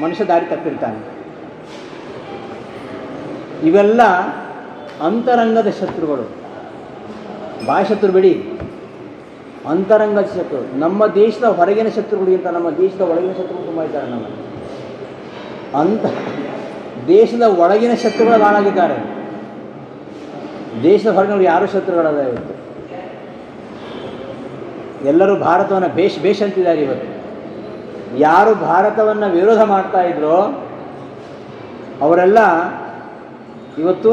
ಮನುಷ್ಯ ದಾರಿ ತಪ್ಪಿರ್ತಾನೆ. ಇವೆಲ್ಲ ಅಂತರಂಗದ ಶತ್ರುಗಳು. ಬಾಹ್ಯ ಶತ್ರು ಬಿಡಿ, ಅಂತರಂಗದ ಶತ್ರು. ನಮ್ಮ ದೇಶದ ಹೊರಗಿನ ಶತ್ರುಗಳಿಗಿಂತ ನಮ್ಮ ದೇಶದ ಒಳಗಿನ ಶತ್ರುಗಳು ತುಂಬ ಇದ್ದಾರೆ. ನಮ್ಮ ದೇಶದ ಒಳಗಿನ ಶತ್ರುಗಳು ಹಾಳಾಗಿದ್ದಾರೆ. ದೇಶದ ಹೊರಗಿನವರು ಯಾರೂ ಶತ್ರುಗಳಲ್ಲ ಇವತ್ತು. ಎಲ್ಲರೂ ಭಾರತವನ್ನು ಬೇಷ್ ಅಂತಿದ್ದಾರೆ ಇವತ್ತು. ಯಾರು ಭಾರತವನ್ನು ವಿರೋಧ ಮಾಡ್ತಾ ಇದ್ರೋ ಅವರೆಲ್ಲ ಇವತ್ತು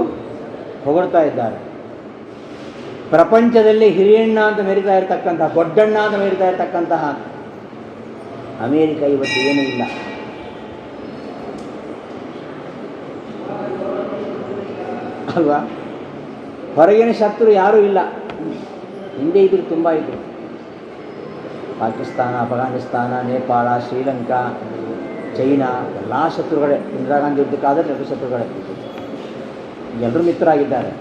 ಹೊಗಳ್ತಾ ಇದ್ದಾರೆ. ಪ್ರಪಂಚದಲ್ಲಿ ಹಿರಿಯಣ್ಣ ಅಂತ ಮೆರಿತಾ ಇರತಕ್ಕಂತಹ, ದೊಡ್ಡಣ್ಣ ಅಂತ ಮೆರಿತಾ ಇರತಕ್ಕಂತಹ ಅಮೇರಿಕ ಇವತ್ತು ಏನೂ ಇಲ್ಲ. ಅಲ್ವಾ? ಹೊರಗಿನ ಶತ್ರು ಯಾರೂ ಇಲ್ಲ. ಹಿಂದೆ ಇದ್ರು, ತುಂಬ ಇದ್ರು. ಪಾಕಿಸ್ತಾನ, ಅಫ್ಘಾನಿಸ್ತಾನ, ನೇಪಾಳ, ಶ್ರೀಲಂಕಾ, ಚೈನಾ ಎಲ್ಲ ಶತ್ರುಗಳೇ. ಇಂದಿರಾ ಗಾಂಧಿ ಯುದ್ಧಕ್ಕಾದರೆ ಎರಡು ಶತ್ರುಗಳೇ. ಎಲ್ಲರೂ ಮಿತ್ರರಾಗಿದ್ದಾರೆ.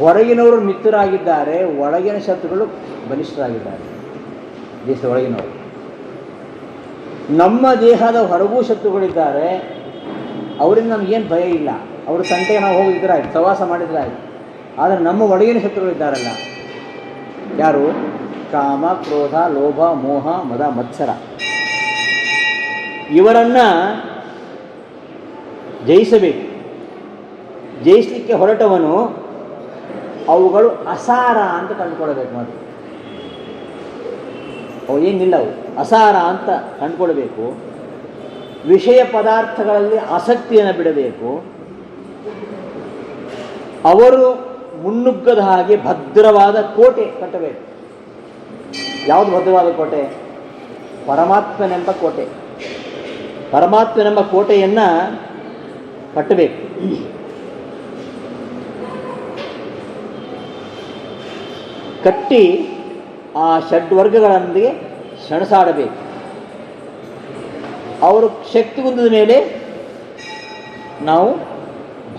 ಹೊರಗಿನವರು ಮಿತ್ರರಾಗಿದ್ದಾರೆ, ಒಳಗಿನ ಶತ್ರುಗಳು ಬಲಿಷ್ಠರಾಗಿದ್ದಾರೆ. ದೇಶದ ಒಳಗಿನವರು. ನಮ್ಮ ದೇಹದ ಹೊರಗೂ ಶತ್ರುಗಳಿದ್ದಾರೆ. ಅವರಿಂದ ನಮಗೇನು ಭಯ ಇಲ್ಲ. ಅವ್ರ ತಂಟೆಗೆ ನಾವು ಹೋಗಿದ್ರೆ ಆಯ್ತು, ಸವಾಸ ಮಾಡಿದ್ರೆ ಆಯ್ತು. ಆದರೆ ನಮ್ಮ ಒಳಗಿನ ಶತ್ರುಗಳಿದ್ದಾರಲ್ಲ, ಯಾರು? ಕಾಮ, ಕ್ರೋಧ, ಲೋಭ, ಮೋಹ, ಮದ, ಮತ್ಸರ. ಇವರನ್ನು ಜಯಿಸಬೇಕು. ಜಯಿಸಲಿಕ್ಕೆ ಹೊರಟವನು ಅವುಗಳು ಅಸಾರ ಅಂತ ಕಂಡುಕೊಳ್ಬೇಕು. ಮತ್ತು ಅವು ಏನಿಲ್ಲ, ಅವು ಅಸಾರ ಅಂತ ಕಂಡುಕೊಳ್ಬೇಕು. ವಿಷಯ ಪದಾರ್ಥಗಳಲ್ಲಿ ಆಸಕ್ತಿಯನ್ನು ಬಿಡಬೇಕು. ಅವರು ಮುನ್ನುಗ್ಗದ ಹಾಗೆ ಭದ್ರವಾದ ಕೋಟೆ ಕಟ್ಟಬೇಕು. ಯಾವುದು ಭದ್ರವಾದ ಕೋಟೆ? ಪರಮಾತ್ಮನೆಂಬ ಕೋಟೆ. ಪರಮಾತ್ಮನೆಂಬ ಕೋಟೆಯನ್ನು ಕಟ್ಟಬೇಕು. ಕಟ್ಟಿ ಆ ಷಡ್ವರ್ಗಗಳೊಂದಿಗೆ ಸೆಣಸಾಡಬೇಕು. ಅವರು ಶಕ್ತಿಗುಂದಿದ ಮೇಲೆ ನಾವು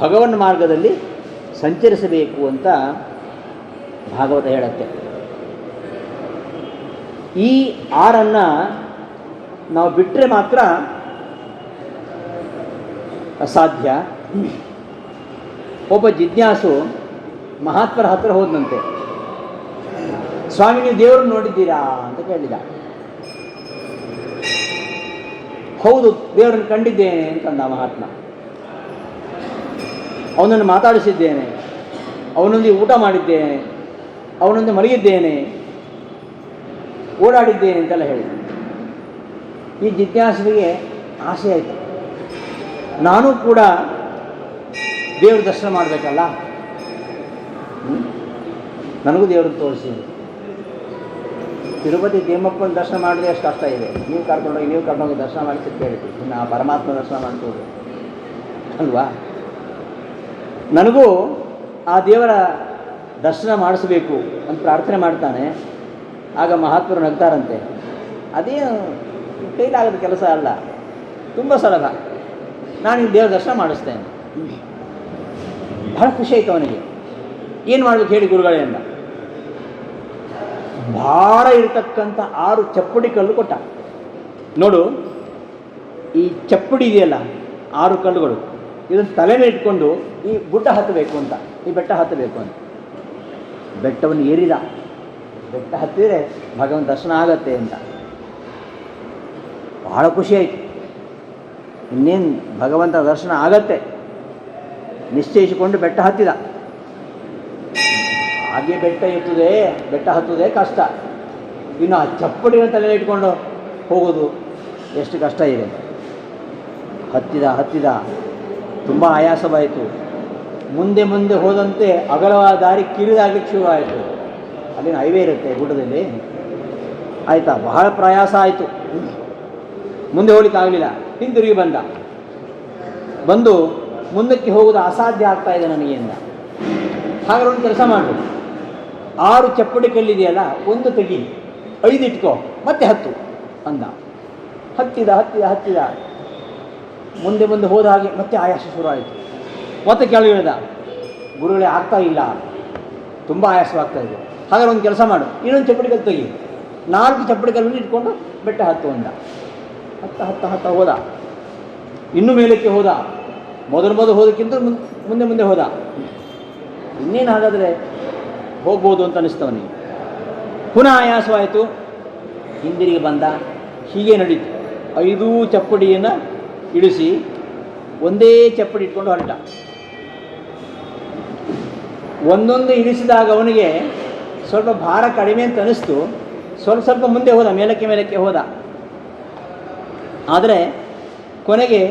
ಭಗವನ್ ಮಾರ್ಗದಲ್ಲಿ ಸಂಚರಿಸಬೇಕು ಅಂತ ಭಾಗವತ ಹೇಳುತ್ತೆ. ಈ ಆರನ್ನು ನಾವು ಬಿಟ್ಟರೆ ಮಾತ್ರ ಅಸಾಧ್ಯ. ಒಬ್ಬ ಜಿಜ್ಞಾಸು ಮಹಾತ್ಮರ ಹತ್ತಿರ ಹೋದಂತೆ. ಸ್ವಾಮಿ, ನೀವು ದೇವರನ್ನು ನೋಡಿದ್ದೀರಾ ಅಂತ ಕೇಳಿದ. ಹೌದು, ದೇವರನ್ನು ಕಂಡಿದ್ದೇನೆ ಅಂತಂದ ಮಹಾತ್ಮ. ಅವನನ್ನು ಮಾತಾಡಿಸಿದ್ದೇನೆ, ಅವನೊಂದಿಗೆ ಊಟ ಮಾಡಿದ್ದೇನೆ, ಅವನೊಂದಿಗೆ ಮಲಗಿದ್ದೇನೆ, ಓಡಾಡಿದ್ದೇನೆ ಅಂತೆಲ್ಲ ಹೇಳಿದ. ಈ ಜಿಜ್ಞಾಸನಿಗೆ ಆಸೆ ಆಯಿತು, ನಾನು ಕೂಡ ದೇವ್ರ ದರ್ಶನ ಮಾಡಬೇಕಲ್ಲ, ನನಗೂ ದೇವ್ರನ್ನ ತೋರಿಸಿ. ತಿರುಪತಿ ತಿಮ್ಮಪ್ಪನ ದರ್ಶನ ಮಾಡಿದ್ರೆ ಅಷ್ಟು ಕಷ್ಟ ಇದೆ. ನೀವು ಕರ್ಕೊಂಡೋಗಿ ದರ್ಶನ ಮಾಡಿಸಿ ಕೇಳಿದ್ವಿ. ಇನ್ನು ಆ ಪರಮಾತ್ಮ ದರ್ಶನ ಮಾಡ್ಬೋದು ಅಲ್ವಾ? ನನಗೂ ಆ ದೇವರ ದರ್ಶನ ಮಾಡಿಸಬೇಕು ಅಂತ ಪ್ರಾರ್ಥನೆ ಮಾಡ್ತಾನೆ. ಆಗ ಮಹಾತ್ಮರು ನಗ್ತಾರಂತೆ. ಅದೇನು ಕೈಲಾಗದ ಕೆಲಸ ಅಲ್ಲ, ತುಂಬ ಸುಲಭ. ನಾನು ಈ ದೇವರ ದರ್ಶನ ಮಾಡಿಸ್ತೇನೆ. ಬಹಳ ಖುಷಿ ಆಯಿತು ಅವನಿಗೆ. ಏನು ಮಾಡಬೇಕು ಹೇಳಿ ಗುರುಗಳೇ ಅಂದ. ಭಾರ ಇರತಕ್ಕಂಥ 6 ಚಪ್ಪಡಿ ಕಲ್ಲು ಕೊಟ್ಟ. ನೋಡು, ಈ ಚಪ್ಪಡಿ ಇದೆಯಲ್ಲ, 6 ಕಲ್ಲುಗಳು, ಇದನ್ನು ತಲೆ ಮೇಲೆ ಇಟ್ಕೊಂಡು ಈ ಗುಡ್ಡ ಹತ್ತಬೇಕು ಅಂತ, ಈ ಬೆಟ್ಟ ಹತ್ತಬೇಕು ಅಂತ ಬೆಟ್ಟವನ್ನು ಏರಿದ. ಬೆಟ್ಟ ಹತ್ತಿದರೆ ಭಗವಂತ ದರ್ಶನ ಆಗತ್ತೆ ಅಂತ ಬಹಳ ಖುಷಿ ಆಯಿತು. ಇನ್ನೇನು ಭಗವಂತ ದರ್ಶನ ಆಗತ್ತೆ ನಿಶ್ಚಯಿಸಿಕೊಂಡು ಬೆಟ್ಟ ಹತ್ತಿದ. ಹಾಗೆ ಬೆಟ್ಟ ಹತ್ತುವುದೇ ಕಷ್ಟ. ಇನ್ನು ಆ ಚಪ್ಪಡಿನ ತಲೆ ಇಟ್ಕೊಂಡು ಹೋಗೋದು ಎಷ್ಟು ಕಷ್ಟ ಇದೆ. ಹತ್ತಿದ ತುಂಬ ಆಯಾಸವಾಯಿತು. ಮುಂದೆ ಹೋದಂತೆ ಅಗಲವಾದ ದಾರಿ ಕಿರಿದಾಗಲಿಕ್ಕೆ ಶುರು ಆಯಿತು. ಅಲ್ಲಿನ ಹೈವೇ ಇರುತ್ತೆ ಗುಡ್ಡದಲ್ಲಿ. ಆಯಿತಾ, ಬಹಳ ಪ್ರಯಾಸ ಆಯಿತು. ಮುಂದೆ ಹೋಗ್ಲಿಕ್ಕಾಗಲಿಲ್ಲ. ಹಿಂದಿರುಗಿ ಬಂದು ಮುಂದಕ್ಕೆ ಹೋಗೋದು ಅಸಾಧ್ಯ ಆಗ್ತಾ ಇದೆ ನನಗೆ ಅಂದ. ಹಾಗಾದ್ರೆ ಒಂದು ಕೆಲಸ ಮಾಡು, 6 ಚಪ್ಪಡಿ ಕಲ್ಲಿದೆಯಲ್ಲ, ಒಂದು ತೆಗಿ, 5 ಇಟ್ಕೋ, ಮತ್ತೆ ಹತ್ತು ಅಂದ. ಹತ್ತಿದ ಮುಂದೆ ಹೋದ ಹಾಗೆ ಮತ್ತೆ ಆಯಾಸ ಶುರು ಆಯಿತು. ಮತ್ತೆ ಕೆಳಗೆ ಇಳಿದ. ಗುರುಗಳೇ, ಆಗ್ತಾ ಇಲ್ಲ, ತುಂಬ ಆಯಾಸವಾಗ್ತಾ ಇದೆ. ಹಾಗಾದ್ರೆ ಒಂದು ಕೆಲಸ ಮಾಡು, ಇನ್ನೊಂದು ಚಪ್ಪಡಿ ಕಲ್ಲು ತೆಗಿ, 4 ಚಪ್ಪಡಿ ಕಲ್ಲನ್ನು ಇಟ್ಕೊಂಡು ಬೆಟ್ಟ ಹತ್ತು ಅಂದ. ಹತ್ತ ಹೋದ. ಇನ್ನೂ ಮೇಲಕ್ಕೆ ಹೋದ. ಮೊದಲು ಹೋದಕ್ಕಿಂತ ಮುಂದೆ ಹೋದ. ಇನ್ನೇನು ಹಾಗಾದರೆ ಹೋಗ್ಬೋದು ಅಂತ ಅನಿಸ್ತವನಿಗೆ. ಪುನಃ ಆಯಾಸವಾಯಿತು. ಹಿಂದಿರುಗಿ ಬಂದ. ಹೀಗೆ ನಡೀತು. 5 ಚಪ್ಪಡಿಯನ್ನು ಇಳಿಸಿ ಒಂದೇ ಚಪ್ಪಡಿ ಇಟ್ಕೊಂಡು ಹೊರಟ. ಒಂದೊಂದು ಇಳಿಸಿದಾಗ ಅವನಿಗೆ ಸ್ವಲ್ಪ ಭಾರ ಕಡಿಮೆ ಅಂತ ಅನಿಸ್ತು. ಸ್ವಲ್ಪ ಮುಂದೆ ಹೋದ, ಮೇಲಕ್ಕೆ ಹೋದ. ಆದರೆ ಕೊನೆಗೆ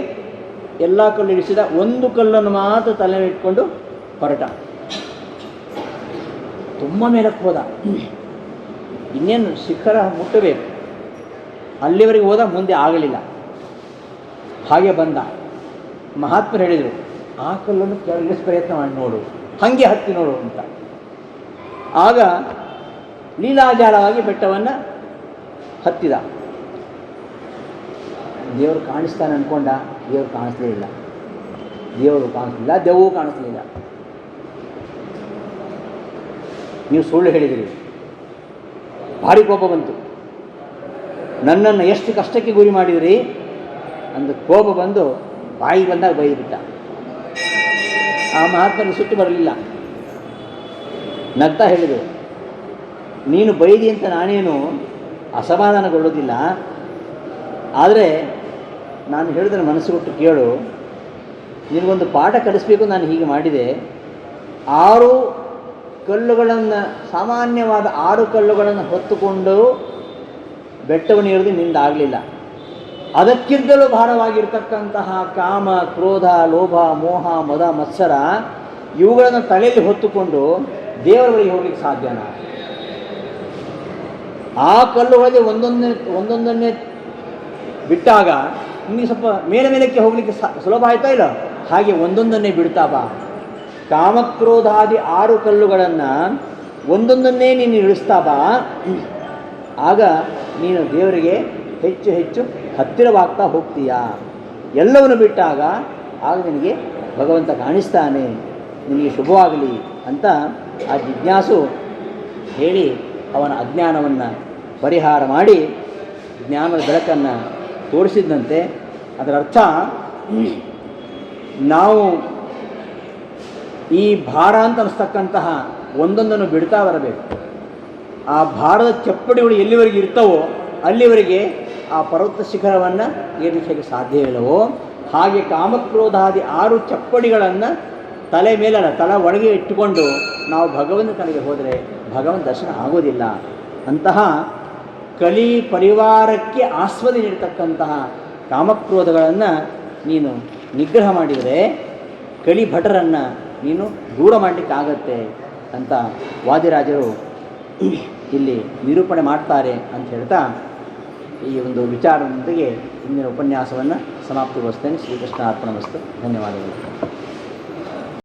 ಎಲ್ಲ ಕಲ್ಲು ಇಳಿಸಿದ. ಒಂದು ಕಲ್ಲನ್ನು ಮಾತ್ರ ತಲೆ ಇಟ್ಕೊಂಡು ಹೊರಟ. ತುಂಬ ಮೇಲಕ್ಕೆ ಹೋದ. ಇನ್ನೇನು ಶಿಖರ ಮುಟ್ಟಬೇಕು. ಅಲ್ಲಿವರೆಗೆ ಹೋದ, ಮುಂದೆ ಆಗಲಿಲ್ಲ. ಹಾಗೆ ಬಂದ. ಮಹಾತ್ಮರು ಹೇಳಿದರು, ಆ ಕಲ್ಲನ್ನು ಕೆಳಗಿಳಿಸ ಪ್ರಯತ್ನ ಮಾಡಿ ನೋಡು, ಹಾಗೆ ಹತ್ತಿ ನೋಡು ಅಂತ. ಆಗ ಲೀಲಾಜಾಲವಾಗಿ ಬೆಟ್ಟವನ್ನು ಹತ್ತಿದ. ದೇವರು ಕಾಣಿಸ್ತಾನೆ ಅಂದ್ಕೊಂಡ, ದೇವರು ಕಾಣಿಸ್ಲೇ ಇಲ್ಲ. ದೇವರು ಕಾಣಿಸ್ಲಿಲ್ಲ, ದೆವ್ವೂ ಕಾಣಿಸ್ಲಿಲ್ಲ. ನೀವು ಸುಳ್ಳು ಹೇಳಿದಿರಿ. ಭಾರಿ ಕೋಪ ಬಂತು. ನನ್ನನ್ನು ಎಷ್ಟು ಕಷ್ಟಕ್ಕೆ ಗುರಿ ಮಾಡಿದಿರಿ ಅಂದು ಕೋಪ ಬಂದು ಬಾಯಿ ಬಂದಾಗ ಬೈದುಬಿಟ್ಟ. ಆ ಮಹಾತ್ಮನಿಗೆ ಸಿಟ್ಟು ಬರಲಿಲ್ಲ. ನಗ್ತಾ ಹೇಳಿದರು, ನೀನು ಬೈದಿ ಅಂತ ನಾನೇನು ಅಸಮಾಧಾನಗೊಳ್ಳೋದಿಲ್ಲ, ಆದರೆ ನಾನು ಹೇಳಿದ್ರೆ ಮನಸ್ಸು ಕೊಟ್ಟು ಕೇಳು, ನಿನಗೊಂದು ಪಾಠ ಕಲಿಸಬೇಕು. ನಾನು ಹೀಗೆ ಮಾಡಿದೆ. 6 ಕಲ್ಲುಗಳನ್ನು, ಸಾಮಾನ್ಯವಾದ 6 ಕಲ್ಲುಗಳನ್ನು ಹೊತ್ತುಕೊಂಡು ಬೆಟ್ಟವನ್ನು ಏರಿದು ನಿಂದ ಆಗಲಿಲ್ಲ. ಅದಕ್ಕಿಂತಲೂ ಭಾರವಾಗಿರ್ತಕ್ಕಂತಹ ಕಾಮ, ಕ್ರೋಧ, ಲೋಭ, ಮೋಹ, ಮದ, ಮತ್ಸರ ಇವುಗಳನ್ನು ತಲೆಯಲ್ಲಿ ಹೊತ್ತುಕೊಂಡು ದೇವರವರೆಗೆ ಹೋಗಲಿಕ್ಕೆ ಸಾಧ್ಯನಾ? ಆ ಕಲ್ಲುಗಳಲ್ಲಿ ಒಂದೊಂದನ್ನೇ ಬಿಟ್ಟಾಗ ನಿಮಗೆ ಸ್ವಲ್ಪ ಮೇಲಕ್ಕೆ ಹೋಗಲಿಕ್ಕೆ ಸುಲಭ ಆಯ್ತಾ ಇಲ್ಲ? ಹಾಗೆ ಒಂದೊಂದನ್ನೇ ಬಿಡ್ತಾ ಬಾ. ಕಾಮಕ್ರೋಧಾದಿ 6 ಕಲ್ಲುಗಳನ್ನು ಒಂದೊಂದನ್ನೇ ನೀನು ಇಳಿಸ್ತಾ ಬಾ. ಆಗ ನೀನು ದೇವರಿಗೆ ಹೆಚ್ಚು ಹೆಚ್ಚು ಹತ್ತಿರವಾಗ್ತಾ ಹೋಗ್ತೀಯಾ. ಎಲ್ಲವನ್ನು ಬಿಟ್ಟಾಗ ಆಗ ನಿನಗೆ ಭಗವಂತ ಕಾಣಿಸ್ತಾನೆ, ನಿನಗೆ ಶುಭವಾಗಲಿ ಅಂತ ಆ ಜಿಜ್ಞಾಸು ಹೇಳಿ ಅವನ ಅಜ್ಞಾನವನ್ನು ಪರಿಹಾರ ಮಾಡಿ ಜ್ಞಾನದ ಬೆಳಕನ್ನು ತೋರಿಸಿದಂತೆ. ಅದರ ಅರ್ಥ, ನಾವು ಈ ಭಾರ ಅಂತ ಅನಿಸ್ತಕ್ಕಂತಹ ಒಂದೊಂದನ್ನು ಬಿಡ್ತಾ ಬರಬೇಕು. ಆ ಭಾರದ ಚಪ್ಪಡಿಗಳು ಎಲ್ಲಿವರೆಗೆ ಇರ್ತವೋ ಅಲ್ಲಿವರೆಗೆ ಆ ಪರ್ವತ ಶಿಖರವನ್ನು ಏರಿಸಲಿಕ್ಕೆ ಸಾಧ್ಯವಿಲ್ಲವೋ ಹಾಗೆ ಕಾಮಕ್ರೋಧಾದಿ 6 ಚಪ್ಪಡಿಗಳನ್ನು ತಲೆ ಮೇಲಲ್ಲ, ತಲೆ ಒಳಗೆ ಇಟ್ಟುಕೊಂಡು ನಾವು ಭಗವಂತನ ಕಡೆಗೆ ಹೋದರೆ ಭಗವಂತ ದರ್ಶನ ಆಗೋದಿಲ್ಲ. ಅಂತಹ ಕಲಿ ಪರಿವಾರಕ್ಕೆ ಆಸ್ವಾದ ನೀಡತಕ್ಕಂತಹ ಕಾಮಕ್ರೋಧಗಳನ್ನು ನೀನು ನಿಗ್ರಹ ಮಾಡಿದರೆ ಕಲಿ ಭಟರನ್ನು ನೀನು ದೂರ ಮಾಡಲಿಕ್ಕಾಗತ್ತೆ ಅಂತ ವಾದಿರಾಜರು ಇಲ್ಲಿ ನಿರೂಪಣೆ ಮಾಡ್ತಾರೆ ಅಂತ ಹೇಳ್ತಾ ಈ ಒಂದು ವಿಚಾರದೊಂದಿಗೆ ಇಂದಿನ ಉಪನ್ಯಾಸವನ್ನು ಸಮಾಪ್ತಿಗೊಳಿಸ್ತೇನೆ. ಶ್ರೀಕೃಷ್ಣ ಅರ್ಪಣಮಸ್ತು. ಧನ್ಯವಾದಗಳು.